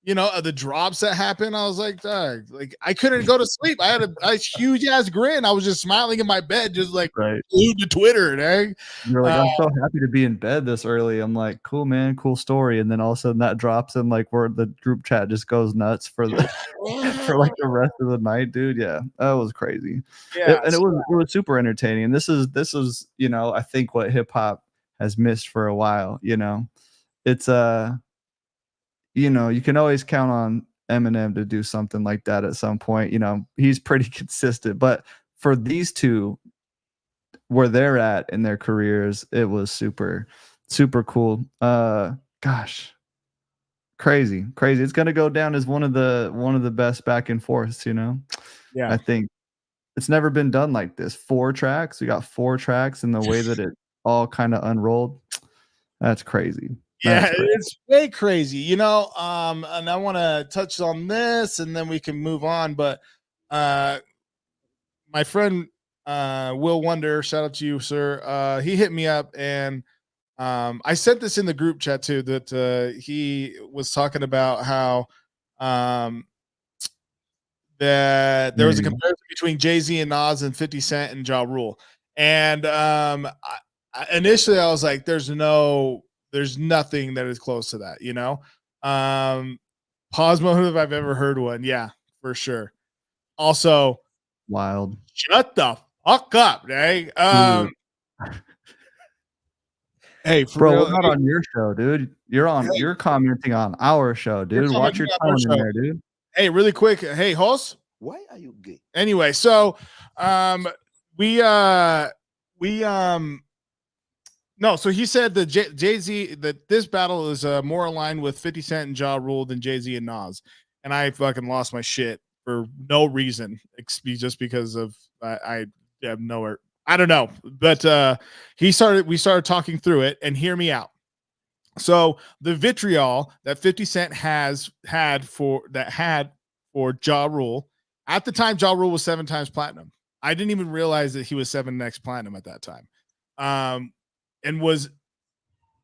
the drops that happened. I was like, dog, like I couldn't go to sleep. I had a huge ass grin. I was just smiling in my bed, just like glued to Twitter. Dang. You're like, I'm so happy to be in bed this early. I'm like, cool, man, cool story. And then all of a sudden that drops and like where the group chat just goes nuts for like the rest of the night, dude. Yeah, that was crazy. Yeah, it was super entertaining. And this is I think what hip hop has missed for a while. It's you can always count on Eminem to do something like that at some point. He's pretty consistent. But for these two, where they're at in their careers, it was super, super cool. Gosh, crazy. It's gonna go down as one of the best back and forths. Yeah, I think it's never been done like this. 4 tracks. We got 4 tracks, and the way that it all kind of unrolled, that's crazy. It's way crazy, and I want to touch on this and then we can move on. But my friend Will Wonder, shout out to you, sir. He hit me up and I sent this in the group chat too, that he was talking about how that there was a comparison between Jay-Z and Nas and 50 Cent and Ja Rule. And initially I was like, there's nothing that is close to that, Pause mode if I've ever heard one. Yeah, for sure. Also, wild. Shut the Hook up, hey. Hey, for Bro, real. we're not on your show, dude. You're commenting on our show, You're dude. Watch commenting your on our tone in show. there, dude. Hey, really quick. Hey, host. Why are you gay? Anyway, so we no, so he said that Jay-Z, that this battle is more aligned with 50 Cent and Ja Rule than Jay-Z and Nas. And I fucking lost my shit for no reason, just because of I have nowhere. I don't know. But we started talking through it, and hear me out. So the vitriol that 50 Cent had for Ja Rule, at the time, Ja Rule was 7 times platinum. I didn't even realize that he was 7x platinum at that time. And was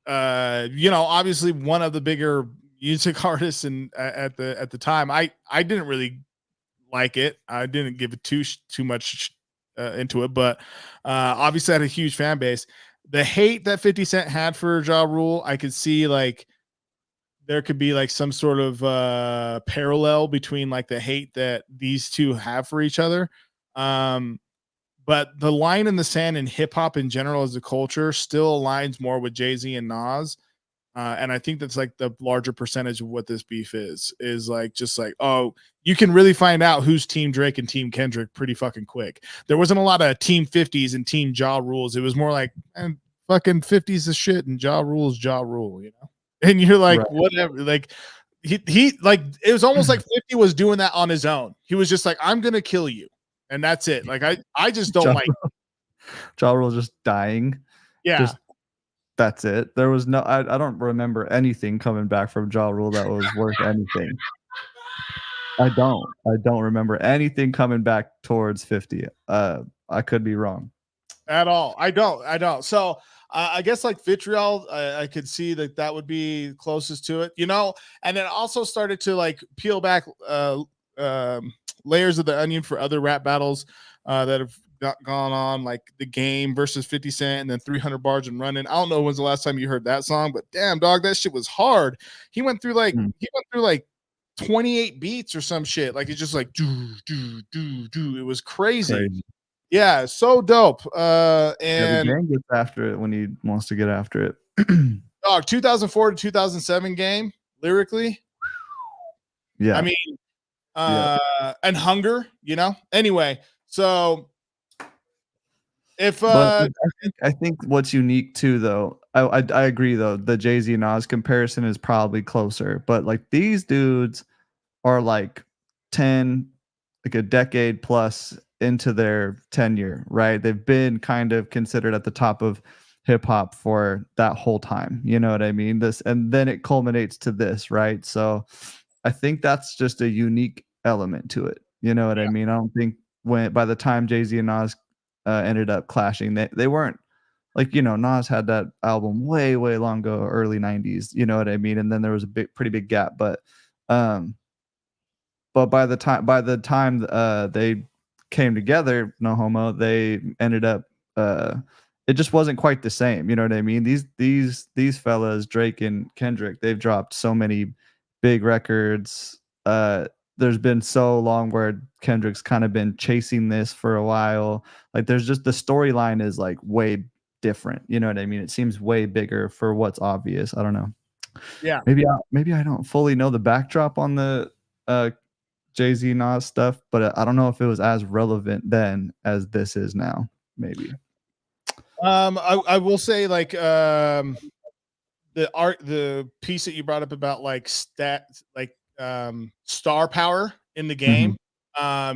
obviously one of the bigger music artists at the time. I didn't really like it. I didn't give it too much into it, but obviously had a huge fan base. The hate that 50 Cent had for Ja Rule, I could see like there could be like some sort of parallel between like the hate that these two have for each other. But the line in the sand in hip hop in general as a culture still aligns more with Jay-Z and Nas. And I think that's like the larger percentage of what this beef is like, just like, oh, you can really find out who's team Drake and team Kendrick pretty fucking quick. There wasn't a lot of team 50s and team Ja Rules. It was more like, man, fucking 50s is shit and Ja Rule's Ja Rule, you know? And you're like, right. Whatever. Like he like, it was almost like 50 was doing that on his own. He was just like, I'm going to kill you. And that's it. Like, I just don't like Ja Rule just dying. Yeah. That's it. There was no, I don't remember anything coming back from Ja Rule that was worth anything. I don't remember anything coming back towards 50. I could be wrong. At all. I don't. So I guess like vitriol, I could see that would be closest to it, you know, and then also started to like peel back layers of the onion for other rap battles that have gone on, like The Game versus 50 Cent and then 300 Bars and Running. I don't know when's the last time you heard that song, but damn dog, that shit was hard. He went through like 28 beats or some shit. Like it's just like do. It was crazy. Yeah, so dope. And The Game gets after it when he wants to get after it. Dog, 2004 to 2007 Game lyrically. Yeah, I mean, and Hunger, you know. Anyway, so if I think what's unique too, though, I agree though, the Jay-Z and Nas comparison is probably closer, but like these dudes are like 10, like a decade plus into their tenure, right? They've been kind of considered at the top of hip hop for that whole time. You know what I mean? This, and then it culminates to this, right? So I think that's just a unique element to it. You know what I mean? I don't think by the time Jay-Z and Nas ended up clashing, they weren't like, you know, Nas had that album way long ago, early 90s, you know what I mean? And then there was a pretty big gap, but by the time they came together, no homo, they ended up it just wasn't quite the same, you know what I mean? These fellas, Drake and Kendrick, they've dropped so many big records. There's been so long where Kendrick's kind of been chasing this for a while. Like there's just the storyline is like way different, you know what I mean? It seems way bigger for what's obvious. I don't know. Yeah, maybe I don't fully know the backdrop on the Jay-Z Nas stuff, but I don't know if it was as relevant then as this is now. Maybe. I will say like the piece that you brought up about like star power in the game.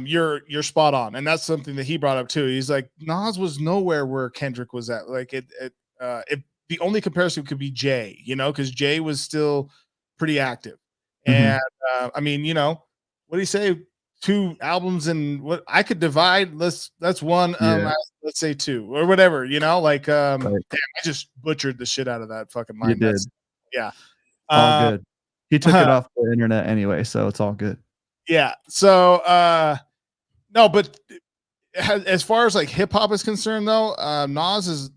You're spot on, and that's something that he brought up too. He's like, Nas was nowhere where Kendrick was at. Like if the only comparison could be Jay, you know, because Jay was still pretty active. And I mean, you know, what do you say? 2 albums and what I could divide. That's one. Let's say 2 or whatever, you know, like damn, I just butchered the shit out of that fucking line. You did. Yeah. All good. He took it off the internet anyway, so it's all good. Yeah. So no, but as far as like hip hop is concerned though, Nas is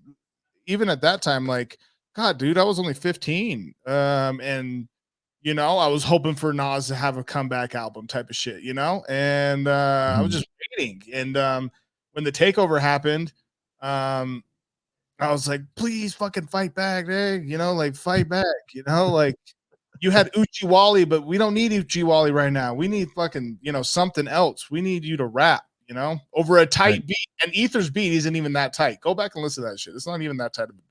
even at that time, like, God, dude, I was only 15. And you know, I was hoping for Nas to have a comeback album type of shit, you know, and I was just waiting. And when the takeover happened, I was like, please fucking fight back, you know, like fight back, you know, like you had Uchiwali, but we don't need Uchiwali right now. We need fucking, you know, something else. We need you to rap, you know, over a tight beat. And Ether's beat isn't even that tight. Go back and listen to that shit. It's not even that tight of a beat.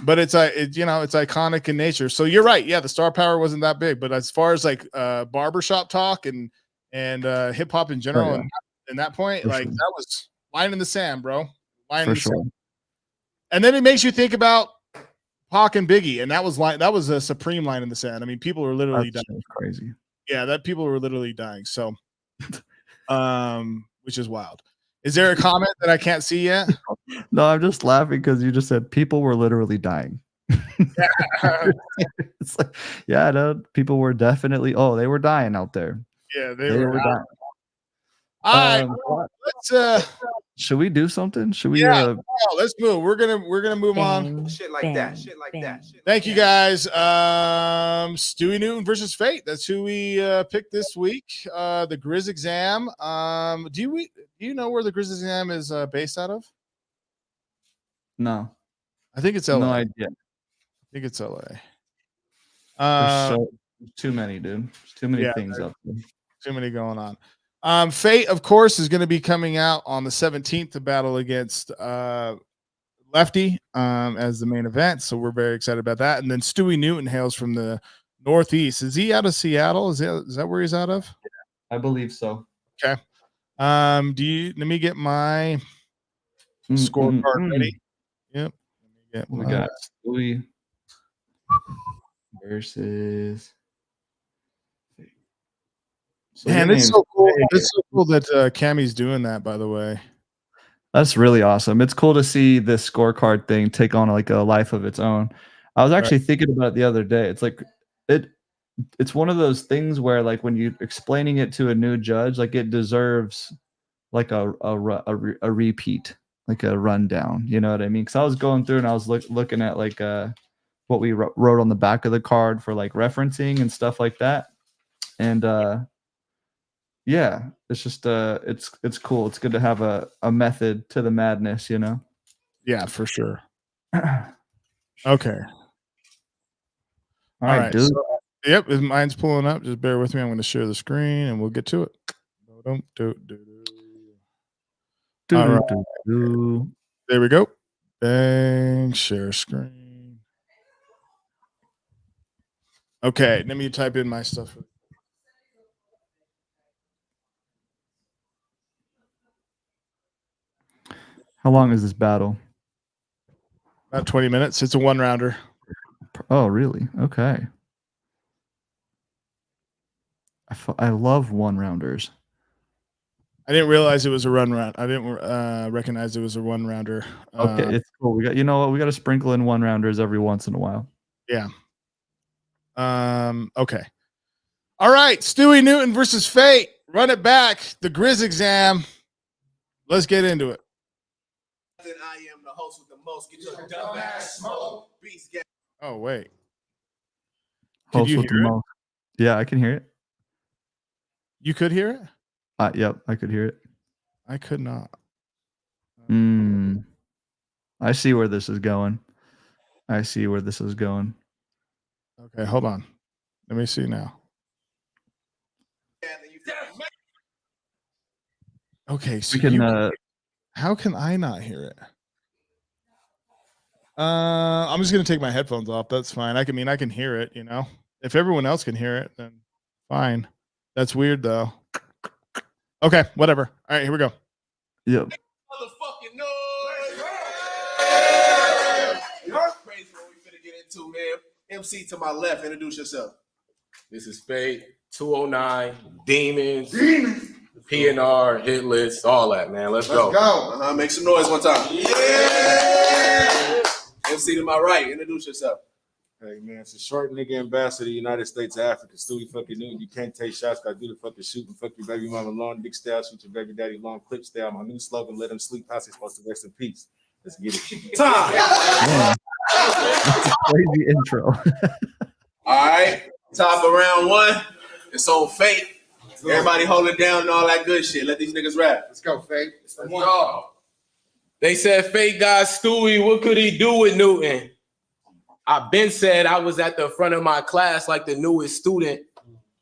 But it's you know, it's iconic in nature. So you're right. Yeah, the star power wasn't that big, but as far as like barbershop talk and hip hop in general, and that point, For like sure. that was line in the sand, bro. Line For in the sure. sand. And then it makes you think about Pac and Biggie, and that was a supreme line in the sand. I mean, people were literally That's dying. crazy. Yeah, that people were literally dying. So, which is wild. Is there a comment that I can't see yet? No, I'm just laughing because you just said people were literally dying. It's like, yeah, no, people were definitely. Oh, they were dying out there. Yeah, They were dying. All right, let's should we do something? Should we? Yeah, let's move. We're gonna move on. Shit like that. Shit like that. Thank you guys. Stuey Newton versus Fate. That's who we picked this week. The Grizz exam. Do you know where the Grizz exam is based out of? No, I think it's LA. no idea. I think it's LA. There's too many, dude. There's too many things up there. Too many going on. Fate, of course, is going to be coming out on the 17th to battle against Lefty as the main event. So we're very excited about that. And then Stuey Newton hails from the Northeast. Is he out of Seattle? Is that where he's out of? Yeah, I believe so. Okay. Let me get my scorecard ready. Yep. We got Stuey versus. So man, it's so cool. It's so cool that Cammy's doing that, by the way. That's really awesome. It's cool to see this scorecard thing take on like a life of its own. I was actually thinking about it the other day. It's like it's one of those things where like when you're explaining it to a new judge, like it deserves like a repeat, like a rundown. You know what I mean? Because I was going through and I was looking at like what we wrote on the back of the card for like referencing and stuff like that. And yeah, it's just it's cool. It's good to have a method to the madness, you know? Yeah, for sure. Okay. All right, dude. So, yep, mine's pulling up. Just bear with me. I'm going to share the screen and we'll get to it. All right. There we go. Bang, share screen. Okay, let me type in my stuff. How long is this battle? About 20 minutes. It's a one rounder. Oh, really? Okay. I love one rounders. I didn't realize it was a run round. I didn't recognize it was a one rounder. Okay, it's cool. We got, you know what? We got to sprinkle in one rounders every once in a while. Yeah. Okay. All right. Stuey Newton versus Fate. Run it back. The Grizz exam. Let's get into it. I am the host with the most. Get your dumb ass smoke. Oh, wait. Host with the most. Yeah, I can hear it. You could hear it? Yep, I could hear it. I could not. I see where this is going. Okay, hold on. Let me see now. Okay, so how can I not hear it? I'm just gonna take my headphones off. That's fine. I can hear it, you know. If everyone else can hear it, then fine. That's weird though. Okay, whatever. All right, here we go. Yep. Motherfucking noise. Crazy what we finna get into, man. MC to my left, introduce yourself. This is F.A.T.E, 209, Demons, PNR, Hit List, all that, man. Let's go. Make some noise one time. Yeah. MC to my right, introduce yourself. Hey man, it's a short nigga ambassador of the United States of Africa. Stuey fucking Newton. You can't take shots, gotta do the fucking shooting. Fuck your baby mama, long dick style, shoot your baby daddy, long clip style. My new slogan, let him sleep, how's he supposed to rest in peace? Let's get it. Time. Crazy intro. All right, top of round one. It's on Fate. Everybody hold it down and all that good shit. Let these niggas rap. Let's go, F.A.T.E. Let's go. They said F.A.T.E got Stuey. What could he do with Newton? I been said I was at the front of my class like the newest student,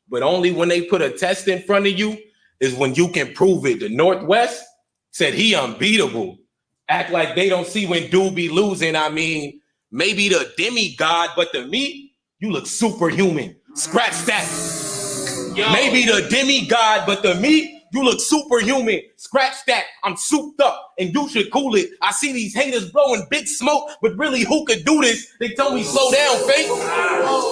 but only when they put a test in front of you is when you can prove it. The Northwest said he unbeatable. Act like they don't see when dude be losing. I mean, maybe the demigod, but to me, you look superhuman. Scratch that. Yo. Maybe the demigod, but to me, you look superhuman. Scratch that. I'm souped up and you should cool it. I see these haters blowing big smoke, but really who could do this? They told me slow down, F.A.T.E.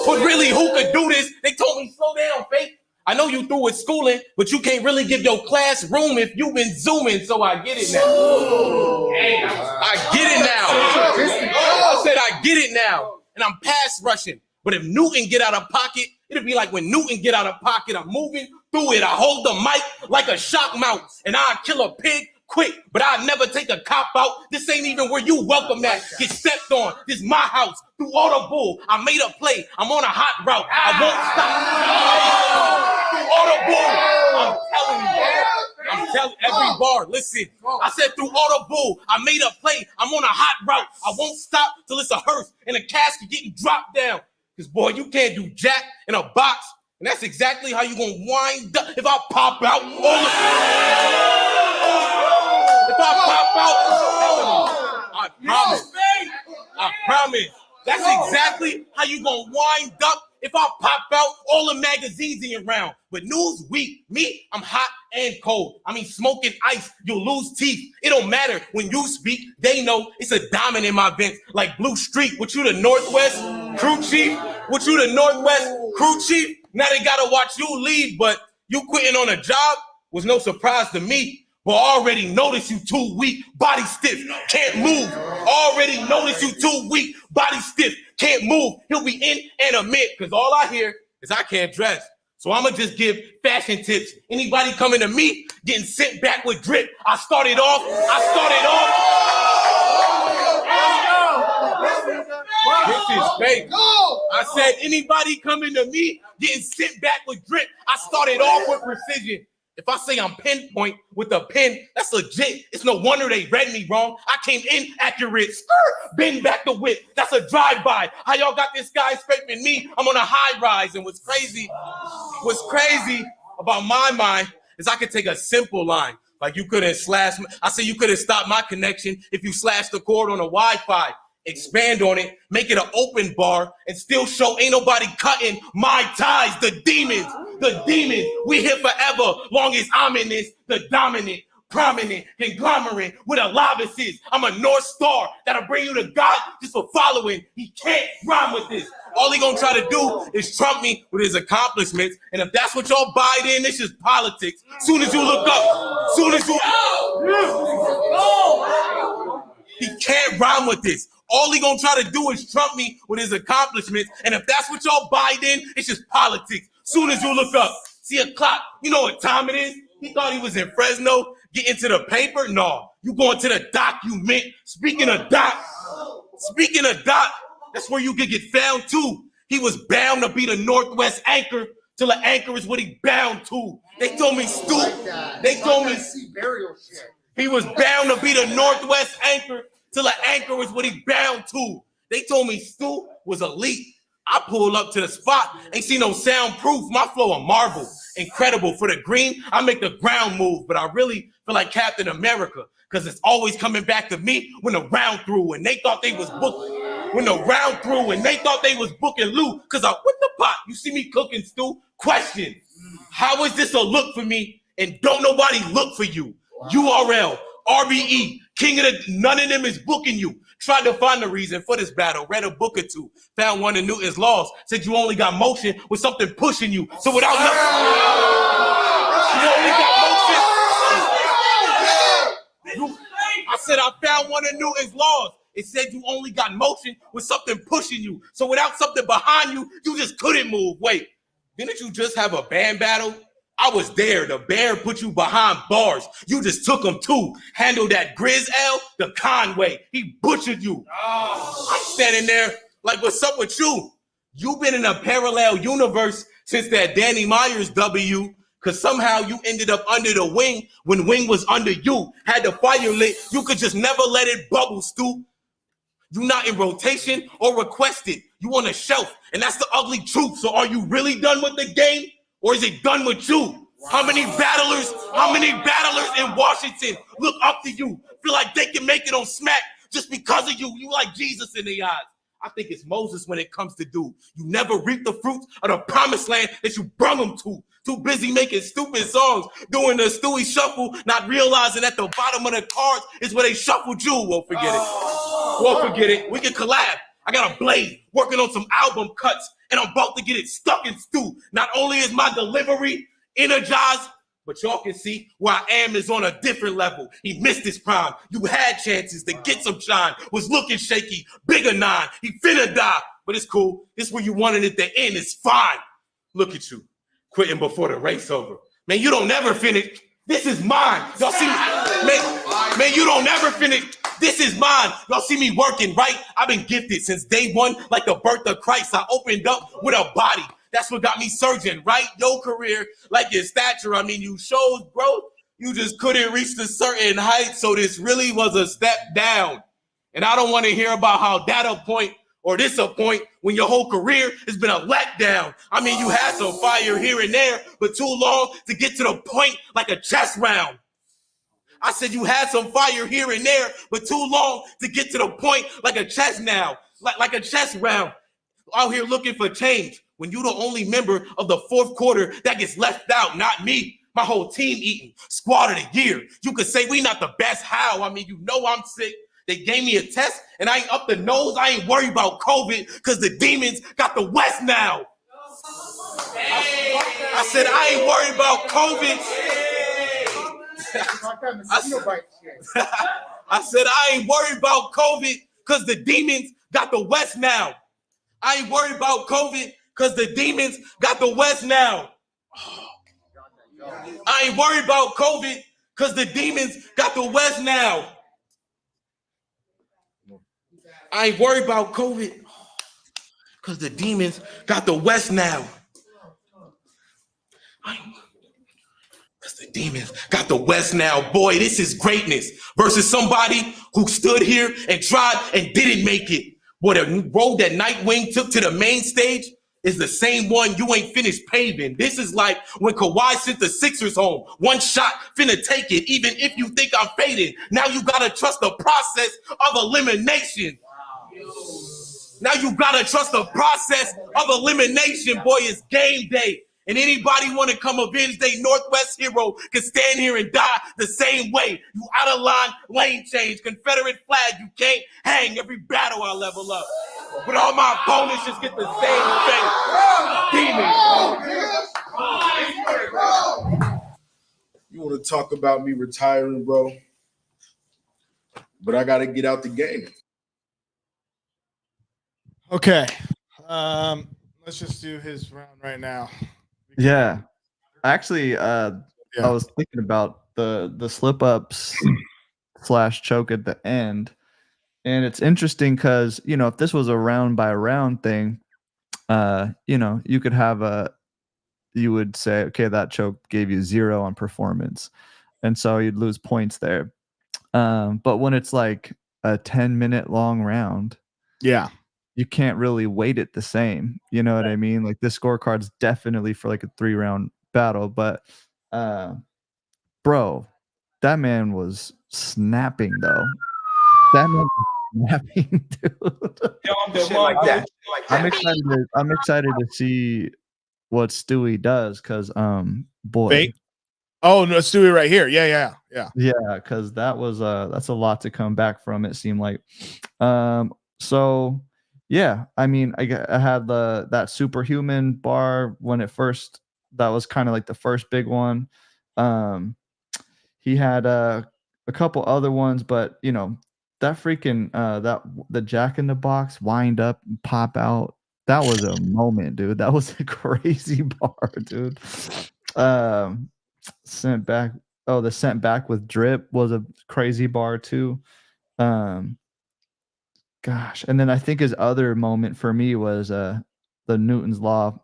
But really who could do this? They told me slow down, F.A.T.E. I know you through with schooling, but you can't really give your class room if you've been zooming, so I get it now. I get it now. I said I get it now. And I'm pass rushing. But if Newton get out of pocket, it'll be like when Newton get out of pocket, I'm moving through it. I hold the mic like a shock mount, and I kill a pig quick, but I never take a cop out. This ain't even where you welcome at. Get stepped on. This my house. Through all the bull, I made a play. I'm on a hot route. I won't stop. Through all the bull, I'm telling you. I'm telling every bar. Listen, I said through all the bull, I made a play. I'm on a hot route. I won't stop till it's a hearse and a casket getting dropped down. Because, boy, you can't do jack in a box. And that's exactly how you gonna wind up if I pop out all the... If I pop out, I promise. That's exactly how you gonna wind up if I pop out all the magazines in your round. But Newsweek, me, I'm hot and cold. I mean, smoking ice, you'll lose teeth. It don't matter when you speak. They know it's a diamond in my vents. Like Blue Streak, with you the Northwest crew chief? With you the Northwest crew chief? Now they gotta watch you leave, but you quitting on a job was no surprise to me. But already noticed you too weak, body stiff, can't move. Already noticed you too weak, body stiff, can't move. He'll be in and admit, because all I hear is I can't dress. So I'ma just give fashion tips. Anybody coming to me, getting sent back with drip. I started off. This is fake. I said anybody coming to me, getting sent back with drip. I started off with precision. If I say I'm pinpoint with a pen, that's legit. It's no wonder they read me wrong. I came in accurate. Bend back the whip. That's a drive-by. How y'all got this guy scraping me? I'm on a high rise. And what's crazy about my mind is I could take a simple line. Like you couldn't I say you couldn't stop my connection if you slashed the cord on a Wi-Fi. Expand on it, make it an open bar, and still show ain't nobody cutting my ties. The demons, we here forever, long as I'm in this, the dominant, prominent, conglomerate with a novices. I'm a North Star that'll bring you to God just for following. He can't rhyme with this. All he gonna try to do is trump me with his accomplishments, and if that's what y'all buy in, it's just politics. Soon as you look up, he can't rhyme with this. All he gonna try to do is trump me with his accomplishments. And if that's what y'all buy in, it's just politics. Soon as you look up, see a clock, you know what time it is? He thought he was in Fresno, get into the paper? No, you going to the document. Speaking of doc, that's where you could get found too. He was bound to be the Northwest anchor till the anchor is what he bound to. They told me, Stu, he was bound to be the Northwest anchor till the anchor is what he bound to. They told me Stu was elite. I pull up to the spot, ain't see no soundproof. My flow a marvel, incredible. For the green, I make the ground move, but I really feel like Captain America, because it's always coming back to me when the round through and they thought they was booking. Booking Lou, because I with the pot. You see me cooking, Stu? Question, how is this a look for me and don't nobody look for you? URL, RBE, king of the, none of them is booking you. Tried to find the reason for this battle, read a book or two, found one of Newton's laws, said you only got motion with something pushing you. So without nothing, you only got motion. I said I found one of Newton's laws. It said you only got motion with something pushing you. So without something behind you, you just couldn't move. Wait, didn't you just have a band battle? I was there. The bear put you behind bars. You just took him too. Handle that Grizz L the Conway. He butchered you. I'm standing there like, what's up with you? You've been in a parallel universe since that Danny Myers W, Cause somehow you ended up under the wing when wing was under you. Had the fire lit, you could just never let it bubble, Stu. You not in rotation or requested. You on a shelf, and that's the ugly truth. So are you really done with the game, or is it done with you? How many battlers in Washington look up to you, feel like they can make it on smack just because of you? You like Jesus in their eyes. I think it's Moses when it comes to do. You never reap the fruits of the promised land that you brung them to. Too busy making stupid songs, doing the Stuey shuffle, not realizing at the bottom of the cards is where they shuffled you. Won't forget it. Won't forget it. We can collab. I got a blade working on some album cuts, and I'm about to get it stuck in Stu. Not only is my delivery energized, but y'all can see where I am is on a different level. He missed his prime. You had chances to get some shine. Was looking shaky. Bigger 9. He finna die. But it's cool. This where you wanted it to end. It's fine. Look at you. Quitting before the race over. Man, you don't never finish. This is mine. Y'all see me? Man, you don't never finish. This is mine. Y'all see me working, right? I've been gifted since day one, like the birth of Christ. I opened up with a body. That's what got me surging, right? Your career, like your stature. I mean, you showed growth. You just couldn't reach the certain height. So this really was a step down. And I don't want to hear about how that a point or this a point when your whole career has been a letdown. I mean, you had some fire here and there, but too long to get to the point like a chess round. I said you had some fire here and there, but too long to get to the point like a chess now, like a chess round. Out here looking for change when you the only member of the fourth quarter that gets left out, not me. My whole team eating, squad of the year. You could say we not the best. How? I mean, you know I'm sick. They gave me a test and I ain't up the nose. I ain't worried about COVID because the demons got the West now. I said I ain't worried about COVID. I said I ain't worried about COVID because the demons got the West now. I ain't worried about COVID because the demons got the West now. I ain't worried about COVID because the demons got the West now. I ain't worried about COVID because the demons got the West now. Because the demons got the West now. Boy, this is greatness versus somebody who stood here and tried and didn't make it. Boy, the road that Nightwing took to the main stage is the same one you ain't finished paving. This is like when Kawhi sent the Sixers home. One shot, finna take it, even if you think I'm fading. Now you gotta trust the process of elimination. Now you gotta trust the process of elimination. Boy, it's game day. And anybody want to come avenge their Northwest hero can stand here and die the same way. You out of line, lane change, Confederate flag, you can't hang. Every battle I level up. But all my opponents just get the same thing. Demons. You want to talk about me retiring, bro? But I got to get out the game. Okay. Let's just do his round right now. Yeah. Actually, I was thinking about the slip ups / choke at the end. And it's interesting because, you know, if this was a round by round thing, you know, you could have you would say, okay, that choke gave you 0 on performance. And so you'd lose points there. But when it's like a 10-minute long round, you can't really weight it the same. You know what I mean? Like this scorecard's definitely for like a 3-round battle, but bro, that man was snapping though. That man was snapping, dude. Like that. I'm excited to see what Stuey does because boy. Fate? Oh no, Stuey right here. Yeah, because that was that's a lot to come back from, it seemed like. So yeah, I mean, I had that superhuman bar when it first, that was kind of like the first big one. He had a couple other ones, but you know, that freaking the Jack in the Box wind up and pop out, that was a moment, dude. That was a crazy bar, dude. Sent back, the sent back with drip was a crazy bar too. Gosh, and then I think his other moment for me was the Newton's law.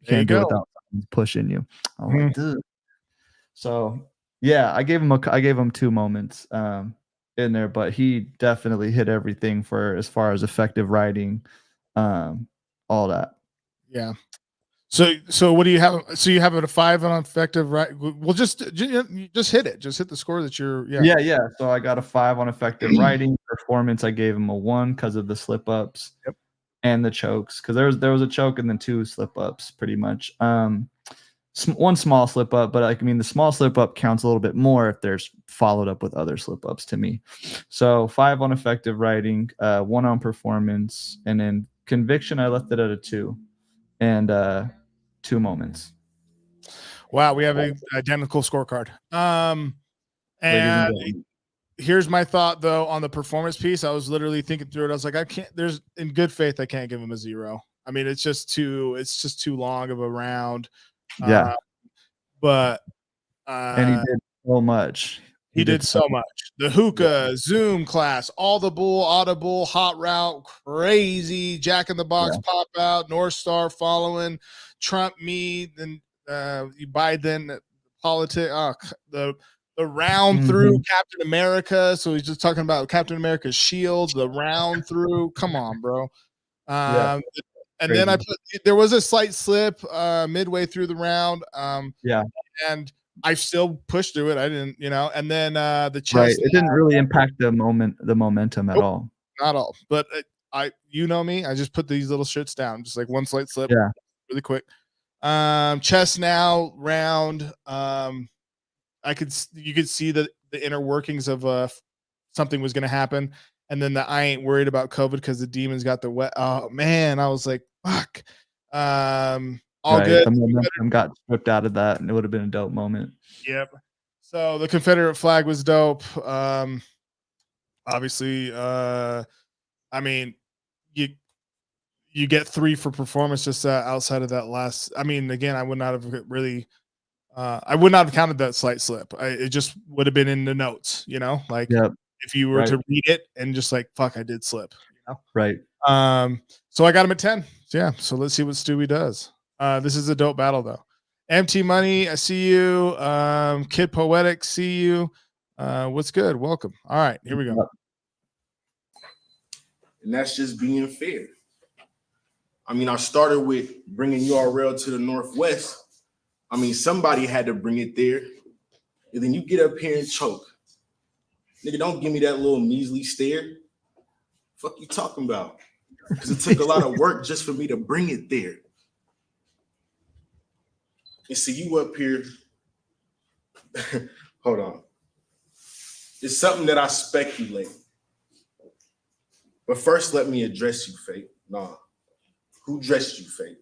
You can't do it without someone pushing you. I'm like, dude, So yeah, I gave him 2 moments in there, but he definitely hit everything for as far as effective writing, all that. Yeah. So what do you have? So you have it a 5 on effective, right? Well, just hit it. Just hit the score that you're. Yeah. Yeah. So I got a 5 on effective writing. Performance, I gave him a 1 because of the slip ups and the chokes. Because there was a choke and then 2 slip ups, pretty much. 1 small slip up, but I mean the small slip up counts a little bit more if there's followed up with other slip ups to me. So 5 on effective writing, 1 on performance, and then conviction I left it at a 2, and 2 moments. Wow, we have an identical scorecard. And here's my thought though on the performance piece. I was literally thinking through it. I was like, I can't. There's in good faith, I can't give him a 0. I mean, it's just too long of a round. Yeah. But and he did so much. He did so much. The hookah, Zoom class, all the bull, audible, hot route, crazy, Jack in the Box pop out, North Star following, Trump me, then Biden politics, the round through Captain America. So he's just talking about Captain America's shield, the round through. Come on, bro. And then there was a slight slip midway through the round. And I still pushed through it. I didn't, and then the chest. Right. It didn't really impact the momentum at all. Not all. But you know me, I just put these little shits down, just like one slight slip, really quick. Chest now round. You could see the inner workings of something was gonna happen. And then I ain't worried about COVID because the demons got the wet. Oh man, I was like, fuck. All good. The momentum got stripped out of that, and it would have been a dope moment. Yep. So the Confederate flag was dope. Obviously, I mean, you get 3 for performance just outside of that last. I mean, again, I would not have really. I would not have counted that slight slip. It just would have been in the notes, like if you were to read it and just like, fuck, I did slip. Right. So I got him at 10. So let's see what Stuey does. This is a dope battle though. Empty Money, I see you. Kid Poetic, see you. What's good? Welcome. All right, here we go. And that's just being fair. I mean, I started with bringing URL to the Northwest. I mean, somebody had to bring it there. And then you get up here and choke. Nigga, don't give me that little measly stare. Fuck you talking about? Because it took a lot of work just for me to bring it there. And see you up here. Hold on. It's something that I speculate. But first, let me address you, F.A.T.E. Nah. Who dressed you, F.A.T.E?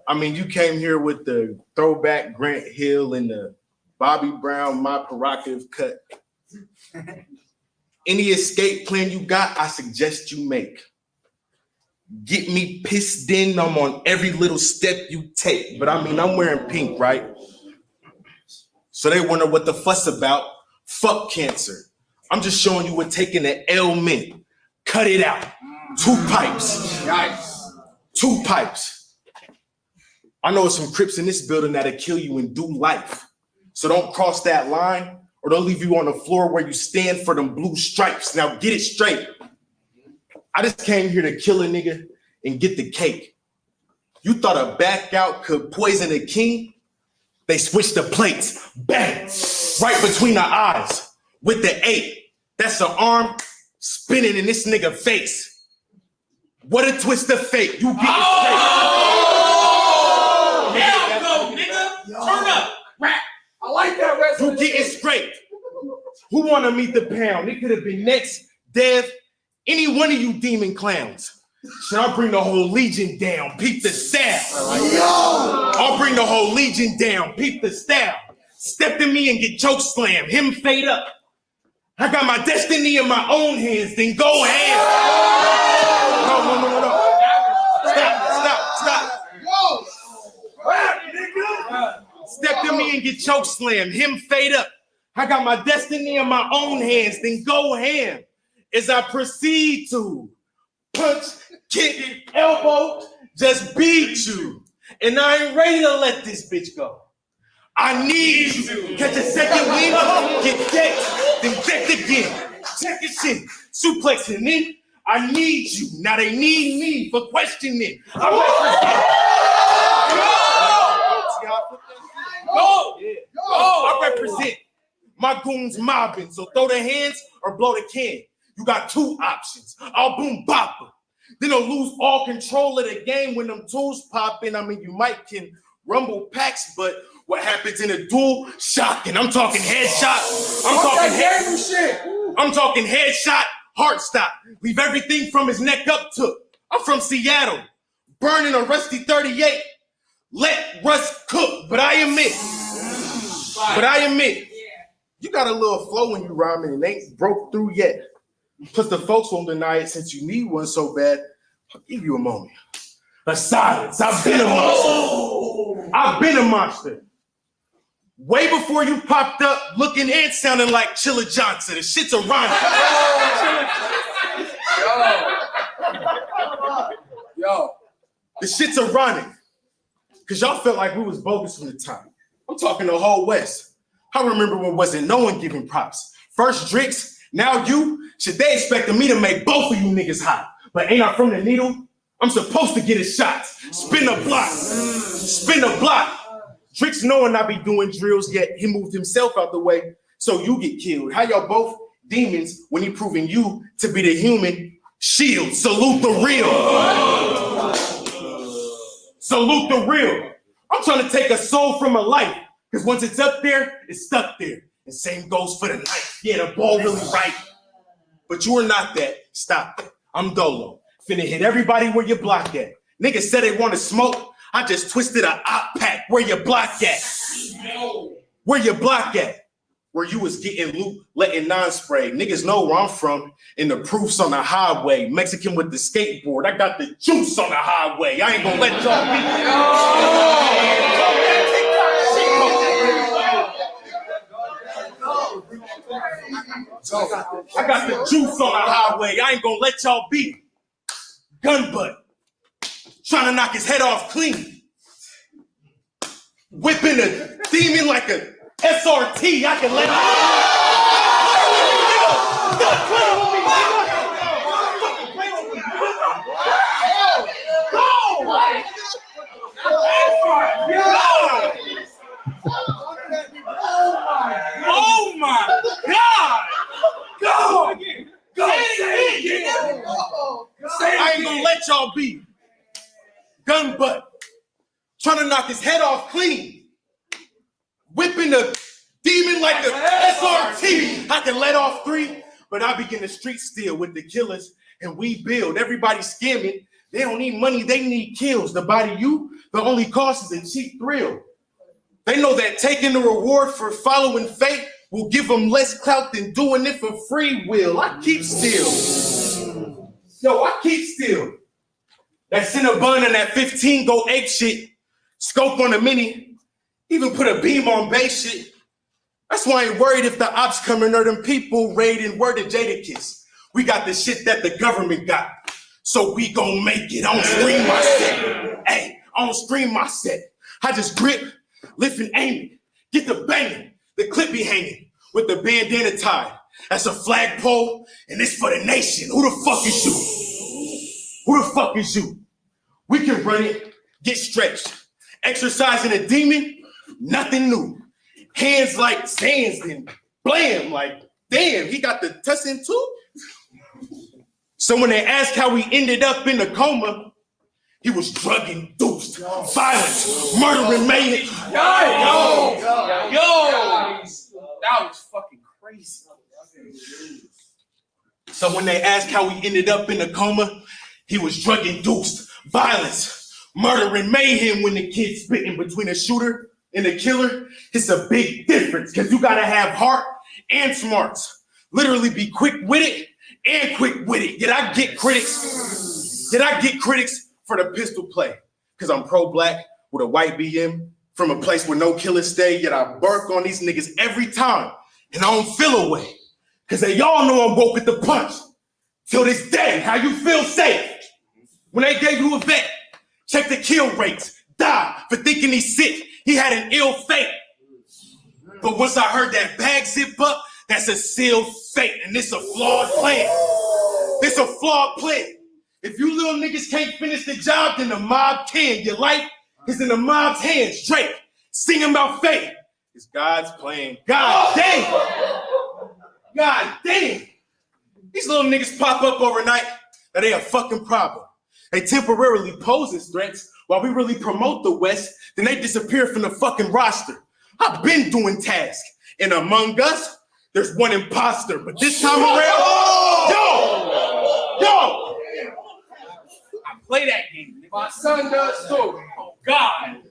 I mean, you came here with the throwback Grant Hill and the Bobby Brown, my prerogative cut. Any escape plan you got, I suggest you make. Get me pissed in. I'm on every little step you take. But I mean, I'm wearing pink, right? So they wonder what the fuss about. Fuck cancer. I'm just showing you what taking an ailment. Cut it out. 2 pipes. Yikes. 2 pipes. I know some Crips in this building that'll kill you in due life. So don't cross that line or they'll leave you on the floor where you stand for them blue stripes. Now get it straight. I just came here to kill a nigga and get the cake. You thought a back out could poison a king? They switched the plates. Bang! Right between the eyes. With the 8. That's an arm spinning in this nigga face. What a twist of fate. You get it straight. Now go, nigga. Turn up. Rap. I like that rest. You get it straight. Who want to meet the pound? It could have been Next, Dev, any one of you demon clowns. Should I bring the whole legion down? Peep the style. I'll bring the whole legion down. Peep the style. Step to me and get choke slam. Him fade up. I got my destiny in my own hands. Then go ahead. No. Stop. Step to me and get choke slam. Him fade up. I got my destiny in my own hands. Then go ham as I proceed to punch, kick, elbow, just beat you. And I ain't ready to let this bitch go. I need you. Catch a second win, get decked, then decked again. Check your shit, suplexing in. I need you. Now they need me for questioning. I represent my goons mobbing, so throw the hands or blow the can. You got two options. I'll boom bop them. Then I'll lose all control of the game when them tools pop in. I mean, you might can rumble packs, but what happens in a duel? Shocking. I'm talking headshot. I'm talking headshot, heart stop. Leave everything from his neck up to. I'm from Seattle. Burning a rusty 38. Let Russ cook. But I admit, you got a little flow when you rhyming and ain't broke through yet. Plus the folks won't deny it since you need one so bad. I'll give you a moment. A silence. I've been a monster. Way before you popped up, looking and sounding like Chilla Johnson. The shit's ironic. Yo. The shit's ironic. Because y'all felt like we was bogus from the time. I'm talking the whole West. I remember when wasn't no one giving props. First Drix, now you. Should they expected me to make both of you niggas hot? But ain't I from the needle? I'm supposed to get his shots. Spin the block. Drix knowing I be doing drills, yet he moved himself out the way, so you get killed. How y'all both demons when he proving you to be the human shield? Salute the real. I'm trying to take a soul from a life, because once it's up there, it's stuck there. And same goes for the knife. Yeah, the ball really right. But you are not that. Stop that. I'm Dolo. Finna hit everybody where you block at. Niggas said they want to smoke. I just twisted a op pack. Where you block at? Where you was getting loot, letting non-spray. Niggas know where I'm from. And the proof's on the highway. Mexican with the skateboard. I got the juice on the highway. I ain't gonna let y'all I got the juice on the highway. I ain't gonna let y'all beat. Gun butt. Trying to knock his head off clean. Whipping a demon like a SRT. I can let Oh my God! Go! I ain't gonna let y'all be. Gun butt. Trying to knock his head off clean. Whipping the demon like a SRT. I can let off 3, but I begin the street steal with the killers and we build. Everybody scamming. They don't need money, they need kills. The body the only cost is a cheap thrill. They know that taking the reward for following fate will give them less clout than doing it for free will. I keep still. That Cinnabon and that 15 go ape shit. Scope on a mini. Even put a beam on base shit. That's why I ain't worried if the ops coming or them people raiding. Word to Jadakiss. We got the shit that the government got. So we gon' make it. I don't scream my set. Hey, I don't scream my set. I just grip, lift and aim it. Get the banging. The clip be hanging with the bandana tied. That's a flagpole and it's for the nation. Who the fuck is you? We can run it, get stretched. Exercising a demon, nothing new. Hands like sands and blam, like, damn, he got the tussin too? So when they ask how he ended up in a coma, he was drug-induced, violence, murdering Maine. Yo! That was fucking crazy. So when they ask how he ended up in a coma, he was drug-induced, violence, murdering mayhem. When the kid spitting between a shooter and a killer, it's a big difference because you gotta have heart and smarts. Literally be quick-witted and quick-witted. Did I get critics for the pistol play? Because I'm pro-black with a white BM from a place where no killers stay, yet I bark on these niggas every time and I don't feel away. Because they all know I'm woke at the punch. Till this day, how you feel safe? When they gave you a vet, Check the kill rates. Die for thinking he's sick. He had an ill fate. But once I heard that bag zip up, that's a sealed fate. And it's a flawed plan. It's a flawed plan. If you little niggas can't finish the job, then the mob can. Your life is in the mob's hands. Drake, singing about fate. It's God's plan. God damn. God damn. These little niggas pop up overnight. Now they a fucking problem. They temporarily pose as threats while we really promote the West. Then they disappear from the fucking roster. I've been doing tasks. And among us, there's one imposter. But this time around, yo! I play that game. My son does too. Oh, God.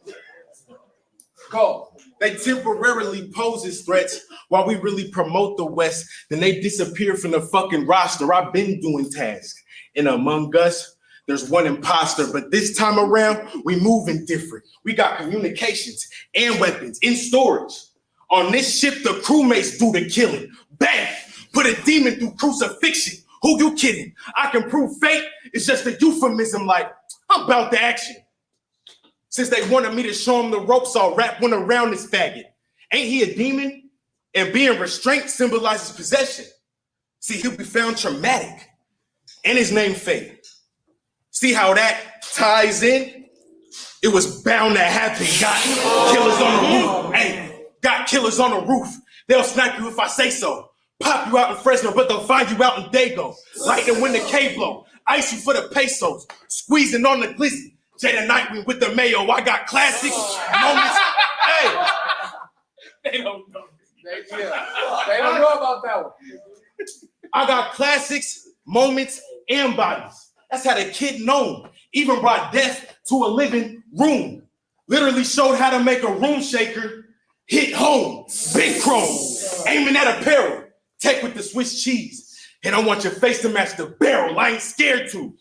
Go. They temporarily pose as threats while we really promote the West. Then they disappear from the fucking roster. I've been doing tasks. And among us, there's one imposter. But this time around, we moving different. We got communications and weapons in storage. On this ship, the crewmates do the killing. Bang! Put a demon through crucifixion. Who you kidding? I can prove fate. It's just a euphemism like, I'm about the action. Since they wanted me to show them the ropes, I'll wrap one around this faggot. Ain't he a demon? And being restraint symbolizes possession. See, he'll be found traumatic. And his name Fate. See how that ties in? It was bound to happen. Got killers on the roof. Hey, got killers on the roof. They'll snipe you if I say so. Pop you out in Fresno, but they'll find you out in Dago. Lightning when the K blow. Ice you for the pesos. Squeezing on the glizzy. Jada Nightwing with the mayo. I got classics, moments. Hey. They don't know. They don't know about that one. I got classics, moments, and bodies. That's how the kid known. Even brought death to a living room. Literally showed how to make a room shaker hit home. Big chrome. Aiming at a barrel. Tech with the Swiss cheese. And I want your face to match the barrel. I ain't scared to.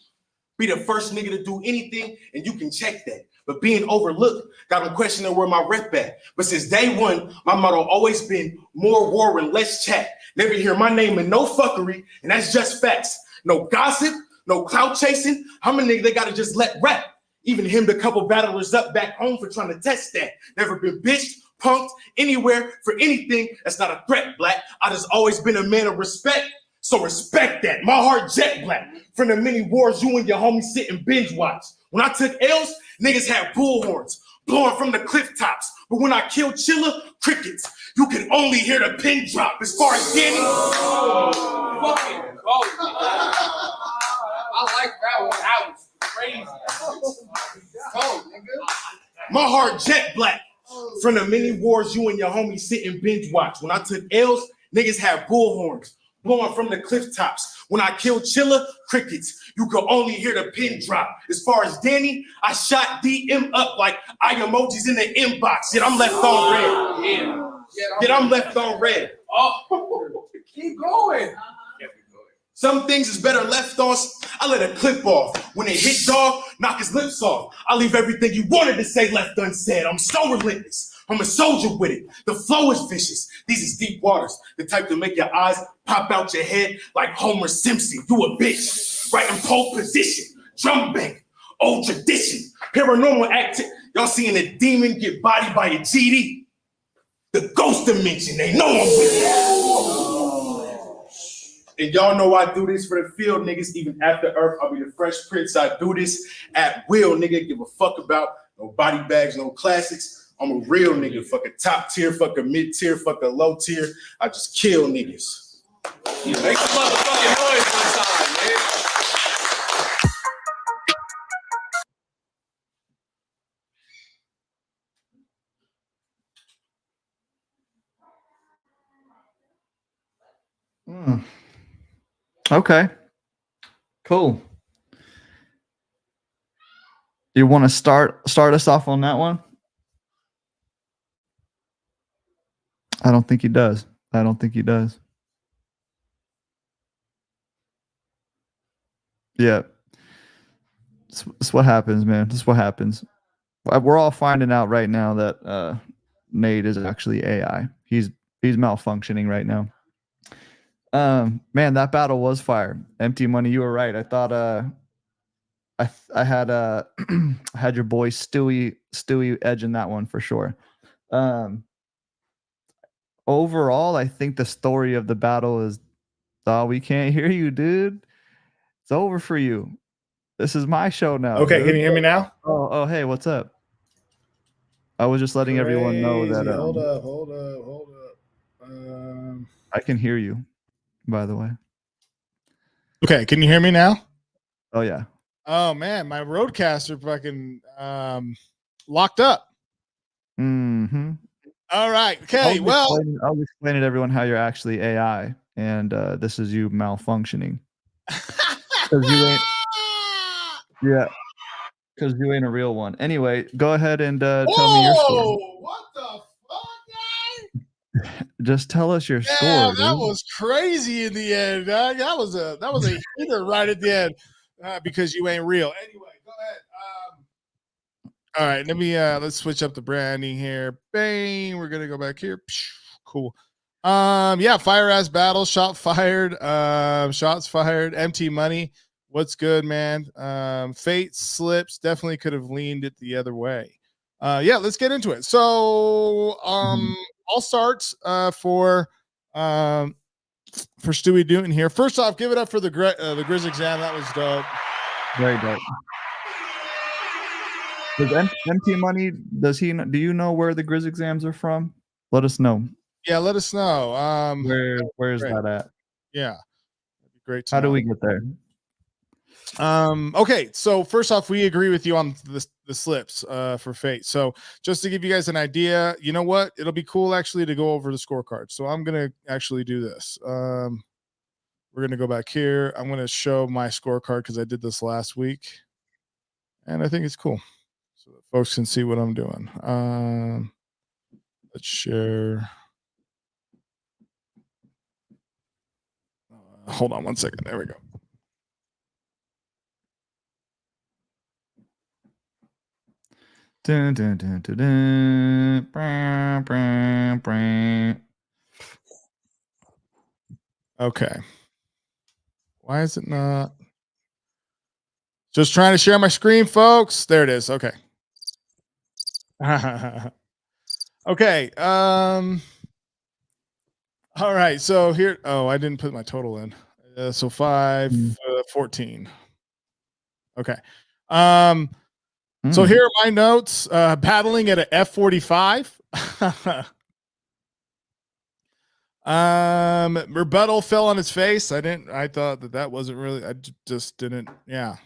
Be the first nigga to do anything, and you can check that. But being overlooked got them questioning where my rep at. But since day one, my motto always been more war and less chat. Never hear my name in no fuckery, and that's just facts. No gossip, no clout chasing. I'm a nigga that gotta just let rap. Even him, the couple battlers up back home for trying to test that. Never been bitched, punked, anywhere for anything that's not a threat, black. I just always been a man of respect. So respect that. My heart jet black. From the many wars you and your homies sit and binge watch. When I took L's, niggas had bullhorns blowing from the cliff tops. But when I killed Chilla, crickets. You could only hear the pin drop. As far as Danny, Fucking cold. I like that one. That was crazy. Cold, nigga. my heart jet black. From the many wars you and your homies sit and binge watch. When I took L's, niggas had bullhorns blowing from the cliff tops. When I killed Chilla, crickets. You could only hear the pin drop. As far as Danny, I shot DM up like eye emojis in the inbox. Yet I'm left on red. Yet I'm left on red. Oh, keep going. Some things is better left on. I let a clip off. When it hit dog, knock his lips off. I leave everything you wanted to say left unsaid. I'm so relentless. I'm a soldier with it. The flow is vicious. These is deep waters. The type to make your eyes pop out your head like Homer Simpson. You a bitch. Right in pole position. Drum bank. Old tradition. Paranormal activity. Y'all seeing a demon get bodied by a GD. The ghost dimension. They know I'm with it. And y'all know I do this for the field, niggas. Even after Earth, I'll be the Fresh Prince. I do this at will, nigga. Give a fuck about no body bags, no classics. I'm a real nigga. Fuck a top tier, fuck a mid tier, fuck a low tier. I just kill niggas. Make some motherfucking noise one time, man. Okay. Cool. You want to start us off on that one? I don't think he does. Yeah. That's what happens, man. That's what happens. We're all finding out right now that Nate is actually AI. He's malfunctioning right now. Man, that battle was fire. Empty Money, you were right. I thought I had I had your boy Stuey edging that one for sure. Overall, I think the story of the battle is, oh, we can't hear you, dude. It's over for you. This is my show now. Okay, dude. can you hear me now? Oh, hey, what's up? I was just letting everyone know that. Hold up. I can hear you, by the way. Okay, can you hear me now? Oh yeah. Oh man, my roadcaster fucking locked up. Mm-hmm. All right. Okay. I'll explain to everyone how you're actually AI, and this is you malfunctioning. Because you ain't. Yeah. Because you ain't a real one. Anyway, go ahead and tell me your score. What the fuck, guy? Just tell us your score. That Dude. was crazy in the end. Dog. That was a hitter right at the end. Because you ain't real. Anyway, go ahead. All right, let's switch up the branding here. Bang, we're gonna go back here. Cool. Yeah, fire ass battle, shot fired, shots fired, empty money. What's good, man? Fate slips, definitely could have leaned it the other way. Yeah, let's get into it. So I'll start for Stuey Newton here. First off, give it up for the Grizz exam. That was dope. Very dope. Does empty money? Do you know where the Grizz exams are from? Let us know. Yeah, let us know. Where's that at? Yeah, that'd be great. How do we get there? Okay, so first off, we agree with you on the slips for Fate. So just to give you guys an idea, you know what? It'll be cool actually to go over the scorecard. So I'm gonna actually do this. We're gonna go back here. I'm gonna show my scorecard because I did this last week, and I think it's cool, so that folks can see what I'm doing. Let's share. Hold on one second. There we go. Dun, dun, dun, dun, dun. Brum, brum, brum. Okay. Why is it not? Just trying to share my screen, folks. There it is. Okay. Okay. All right. So here. Oh, I didn't put my total in. So 14. Okay. So here are my notes. Battling at a F.45. Rebuttal fell on his face. I thought that wasn't really. I just didn't. Yeah.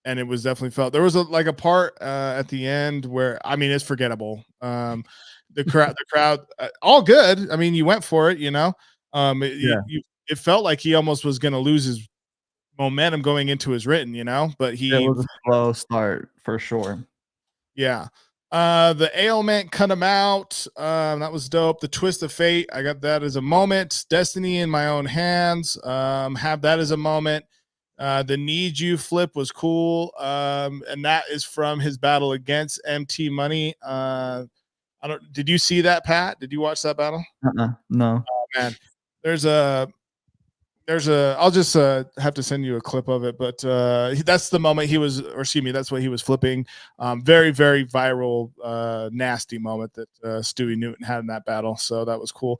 And it was definitely felt. There was a part at the end where it's forgettable. The crowd, all good. I mean, you went for it, you know. It felt like he almost was going to lose his momentum going into his written, you know. But it was a slow start for sure. Yeah. The ailment cut him out. That was dope. The twist of fate, I got that as a moment. Destiny in my own hands. Have that as a moment. The need you flip was cool. And that is from his battle against MT Money. Did you see that, Pat? Did you watch that battle? No. Oh man. I'll just have to send you a clip of it, but that's the moment that's what he was flipping. Very, very viral, nasty moment that Stuey Newton had in that battle. So that was cool.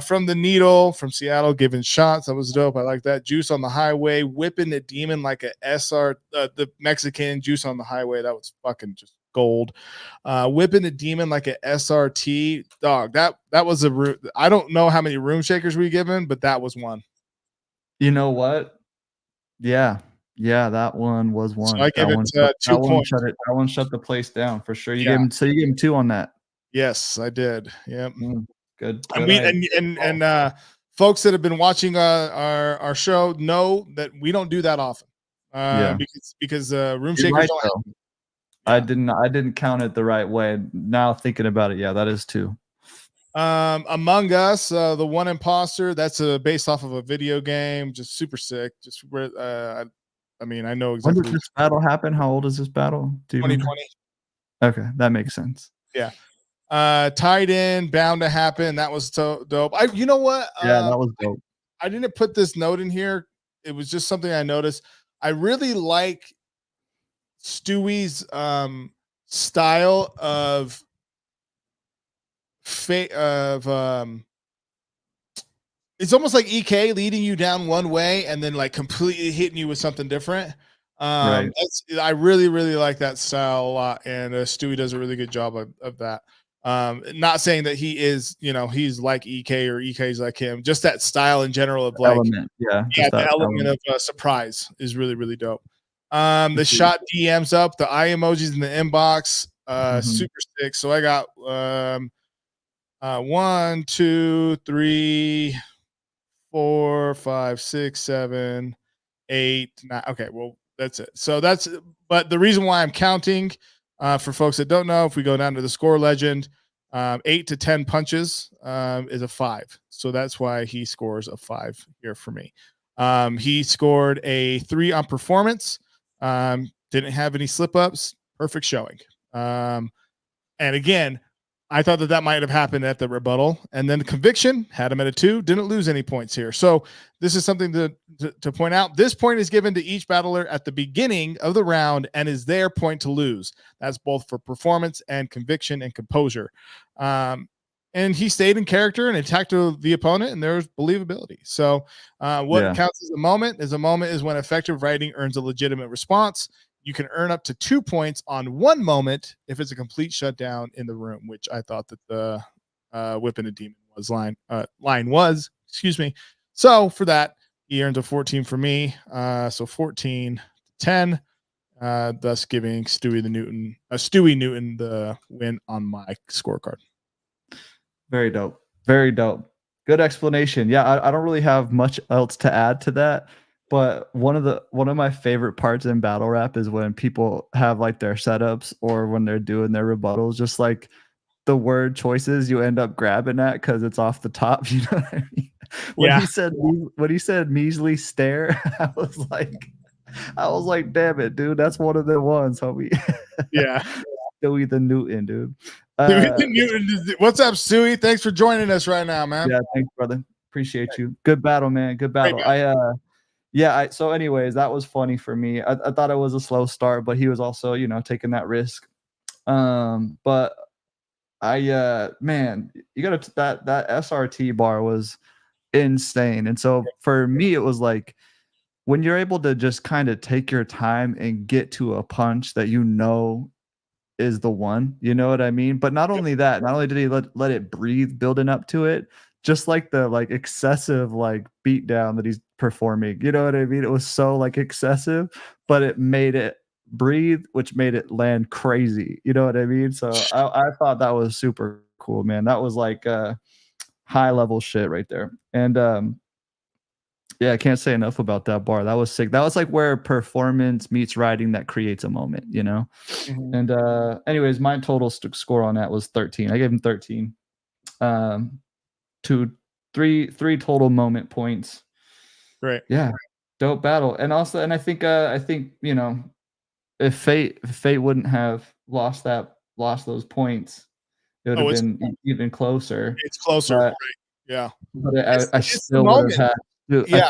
From the needle from Seattle, giving shots. That was dope. I like that. Juice on the highway, whipping the demon like a SR, the Mexican juice on the highway. That was fucking just gold. Whipping the demon like a SRT. Dog, that was I don't know how many room shakers we given, but that was one. You know what? Yeah, that one was one. So I gave it 2 points. That one shut the place down for sure. You Yeah. gave him 2 on that. Yes, I did. Yep. Good. And folks that have been watching our show know that we don't do that often. Because room shakers right, don't. I didn't count it the right way. Now thinking about it, yeah, that is 2. Among Us, the one imposter, that's based off of a video game, just super sick. Just I know exactly. When did this battle happen? How old is this battle? 2020. Okay, that makes sense. Yeah. Tied in, bound to happen. That was so dope. You know what? Yeah, that was dope. I didn't put this note in here. It was just something I noticed. I really like Stewie's style of it's almost like EK leading you down one way and then like completely hitting you with something different. Right. I really, really like that style a lot, and Stewie does a really good job of that. Not saying that he is, he's like EK or EK's like him. Just that style in general of like, Element. Yeah. yeah, Just the that element element. of surprise is really, really dope. The shot DMs up, the eye emojis in the inbox, super sick. So I got 1, 2, 3, 4, 5, 6, 7, 8, 9. Okay, well, that's it. So but the reason why I'm counting, for folks that don't know, if we go down to the score legend, 8 to 10 punches is a 5. So that's why he scores a 5 here for me. He scored a 3 on performance. Didn't have any slip ups. Perfect showing. And again, I thought that might have happened at the rebuttal, and then the conviction had him at a 2. Didn't lose any points here. So this is something to point out. This point is given to each battler at the beginning of the round and is their point to lose. That's both for performance and conviction and composure. And he stayed in character and attacked the opponent, and there's believability. So what counts as a moment is when effective writing earns a legitimate response. You can earn up to 2 points on one moment if it's a complete shutdown in the room, which I thought that the whipping a demon line was. Excuse me. So for that, he earns a 14 for me. So 14 10, thus giving Stewie Newton the win on my scorecard. Very dope. Very dope. Good explanation. Yeah, I don't really have much else to add to that. But one of my favorite parts in battle rap is when people have like their setups or when they're doing their rebuttals, just like the word choices you end up grabbing at because it's off the top. You know what I mean? When he said measly stare, I was like, damn it, dude, that's one of the ones, homie. Yeah. Stewie the Newton, dude. What's up, Stewie? Thanks for joining us right now, man. Yeah, thanks, brother. Appreciate you. Good battle, man. Good battle. So anyways, that was funny for me. I thought it was a slow start, but he was also, taking that risk. But man, you gotta that SRT bar was insane. And so for me, it was like when you're able to just kind of take your time and get to a punch that is the one, you know what I mean? But not only that, not only did he let it breathe building up to it, just like the excessive beat down that he's performing, you know what I mean? It was so excessive, but it made it breathe, which made it land crazy, you know what I mean? So I thought that was super cool, man. That was high level shit right there. And yeah, I can't say enough about that bar. That was sick. That was where performance meets writing that creates a moment, you know? Mm-hmm. And anyways, my total score on that was 13. I gave him 13. Three total moment points. Right. Yeah. Dope battle. And also, and I think if F.A.T.E wouldn't have lost those points, it would have been even closer. It's closer, right? Yeah. But I still would have had. Yeah.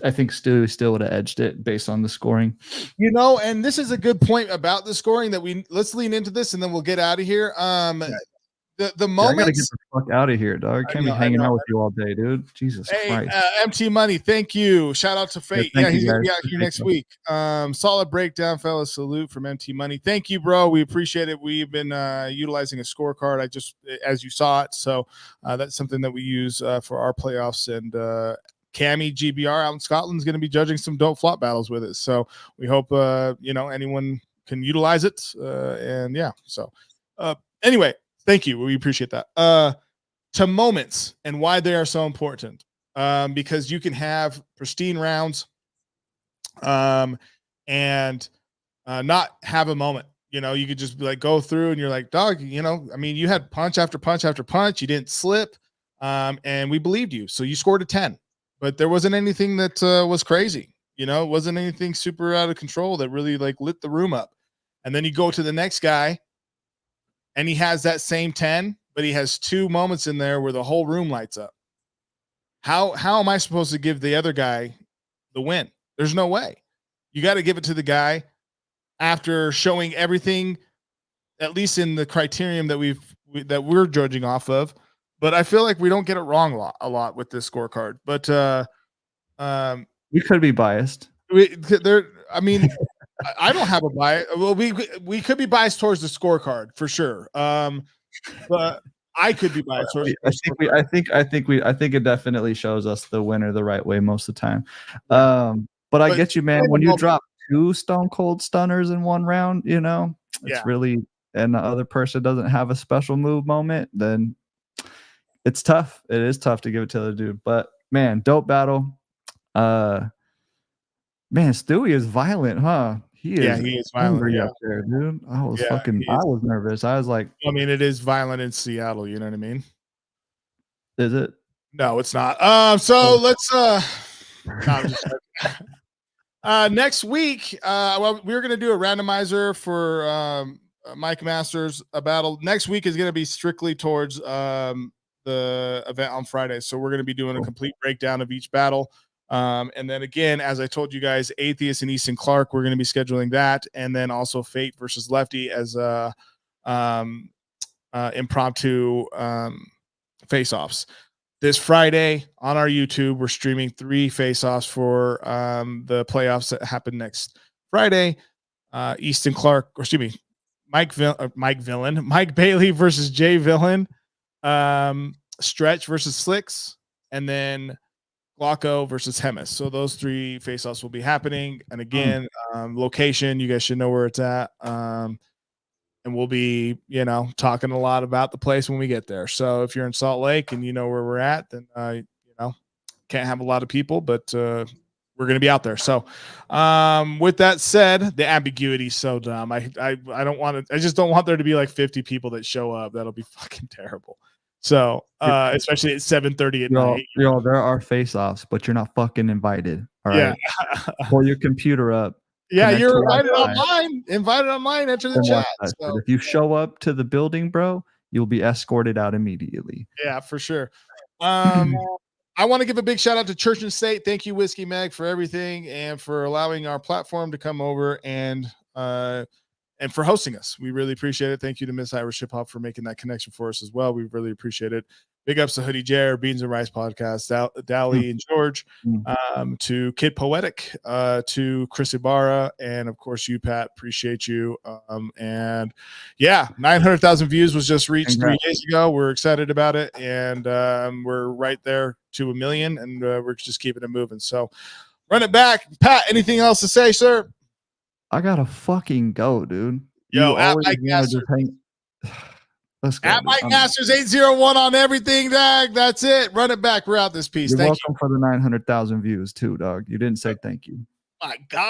I think Stuey still would have edged it based on the scoring. And this is a good point about the scoring that let's lean into this and then we'll get out of here. The moments. I gotta get the fuck out of here, dog. I can't be hanging out with you all day, dude. Jesus Christ. MT Money, thank you. Shout out to F.A.T.E. Yeah, he's gonna be out here next week. Solid breakdown, fellas. Salute from MT Money. Thank you, bro. We appreciate it. We've been utilizing a scorecard. As you saw it, so that's something that we use for our playoffs. And Cammy GBR out in Scotland is going to be judging some dope flop battles with it. So we hope anyone can utilize it. And yeah, so anyway. Thank you. We appreciate that. To moments and why they are so important. Because you can have pristine rounds and not have a moment. You could just be go through and you're like, dog, you had punch after punch after punch. You didn't slip. And we believed you. So you scored a 10. But there wasn't anything that was crazy. It wasn't anything super out of control that really lit the room up. And then you go to the next guy. And he has that same 10, but he has 2 moments in there where the whole room lights up. How am I supposed to give the other guy the win? There's no way. You got to give it to the guy after showing everything, at least in the criterion that we're judging off of. But I feel like we don't get it wrong a lot with this scorecard. But we could be biased. I mean, I don't have a bias. Well, we could be biased towards the scorecard for sure. But I could be biased towards. I think it definitely shows us the winner the right way most of the time. But I get you, man. When you drop 2 stone cold stunners in one round, you know, it's really, and the other person doesn't have a special move moment, then it's tough. It is tough to give it to the dude. But man, dope battle. Man, Stuey is violent, huh? He is violent up there, dude. I was nervous. I was like, I mean, it is violent in Seattle, you know what I mean? Is it? No, it's not. So let's next week, well, we're gonna do a randomizer for Mike Masters a battle. Next week is gonna be strictly towards the event on Friday. So we're gonna be doing a complete breakdown of each battle. And then again, as I told you guys, Atheist and Easton Clark, we're going to be scheduling that. And then also F.A.T.E versus Lefty as impromptu face-offs. This Friday on our YouTube, we're streaming 3 face-offs for the playoffs that happen next Friday. Easton Clark, or excuse me, Mike Bailey versus Jay Villain, Stretch versus Slicks, and then Glocko versus Hemis. So those 3 face-offs will be happening. And again, location, you guys should know where it's at. And we'll be, you know, talking a lot about the place when we get there. So if you're in Salt Lake and you know where we're at, then you know, can't have a lot of people, but we're going to be out there. So with that said, the ambiguity is so dumb. I don't want to, I just don't want there to be like 50 people that show up. That'll be fucking terrible. So especially at 7:30 at night. Yo, there are face-offs, but you're not fucking invited. All right. Pull your computer up. Yeah, you're invited online. Invited online. Enter the chat. So. If you show up to the building, bro, you'll be escorted out immediately. Yeah, for sure. I want to give a big shout out to Church and State. Thank you, Whiskey Meg, for everything and for allowing our platform to come over and for hosting us. We really appreciate it. Thank you to Miss Irish Hip Hop for making that connection for us as well. We really appreciate it. Big ups to Hoodie Jer, Beans and Rice Podcast, Dally and George, to Kid Poetic, to Chris Ibarra, and of course you, Pat. Appreciate you. And yeah, 900,000 views was just reached 3 days ago. We're excited about it, and we're right there to 1 million, and we're just keeping it moving. So run it back, Pat. Anything else to say, sir? I gotta fucking go, dude. Yo, at Mike Masters. Let's go. At Mike Masters 801 on everything, dog. That's it. Run it back. We're out this piece. You're Thank welcome for the 900,000 views too, dog. You didn't say thank you. My God.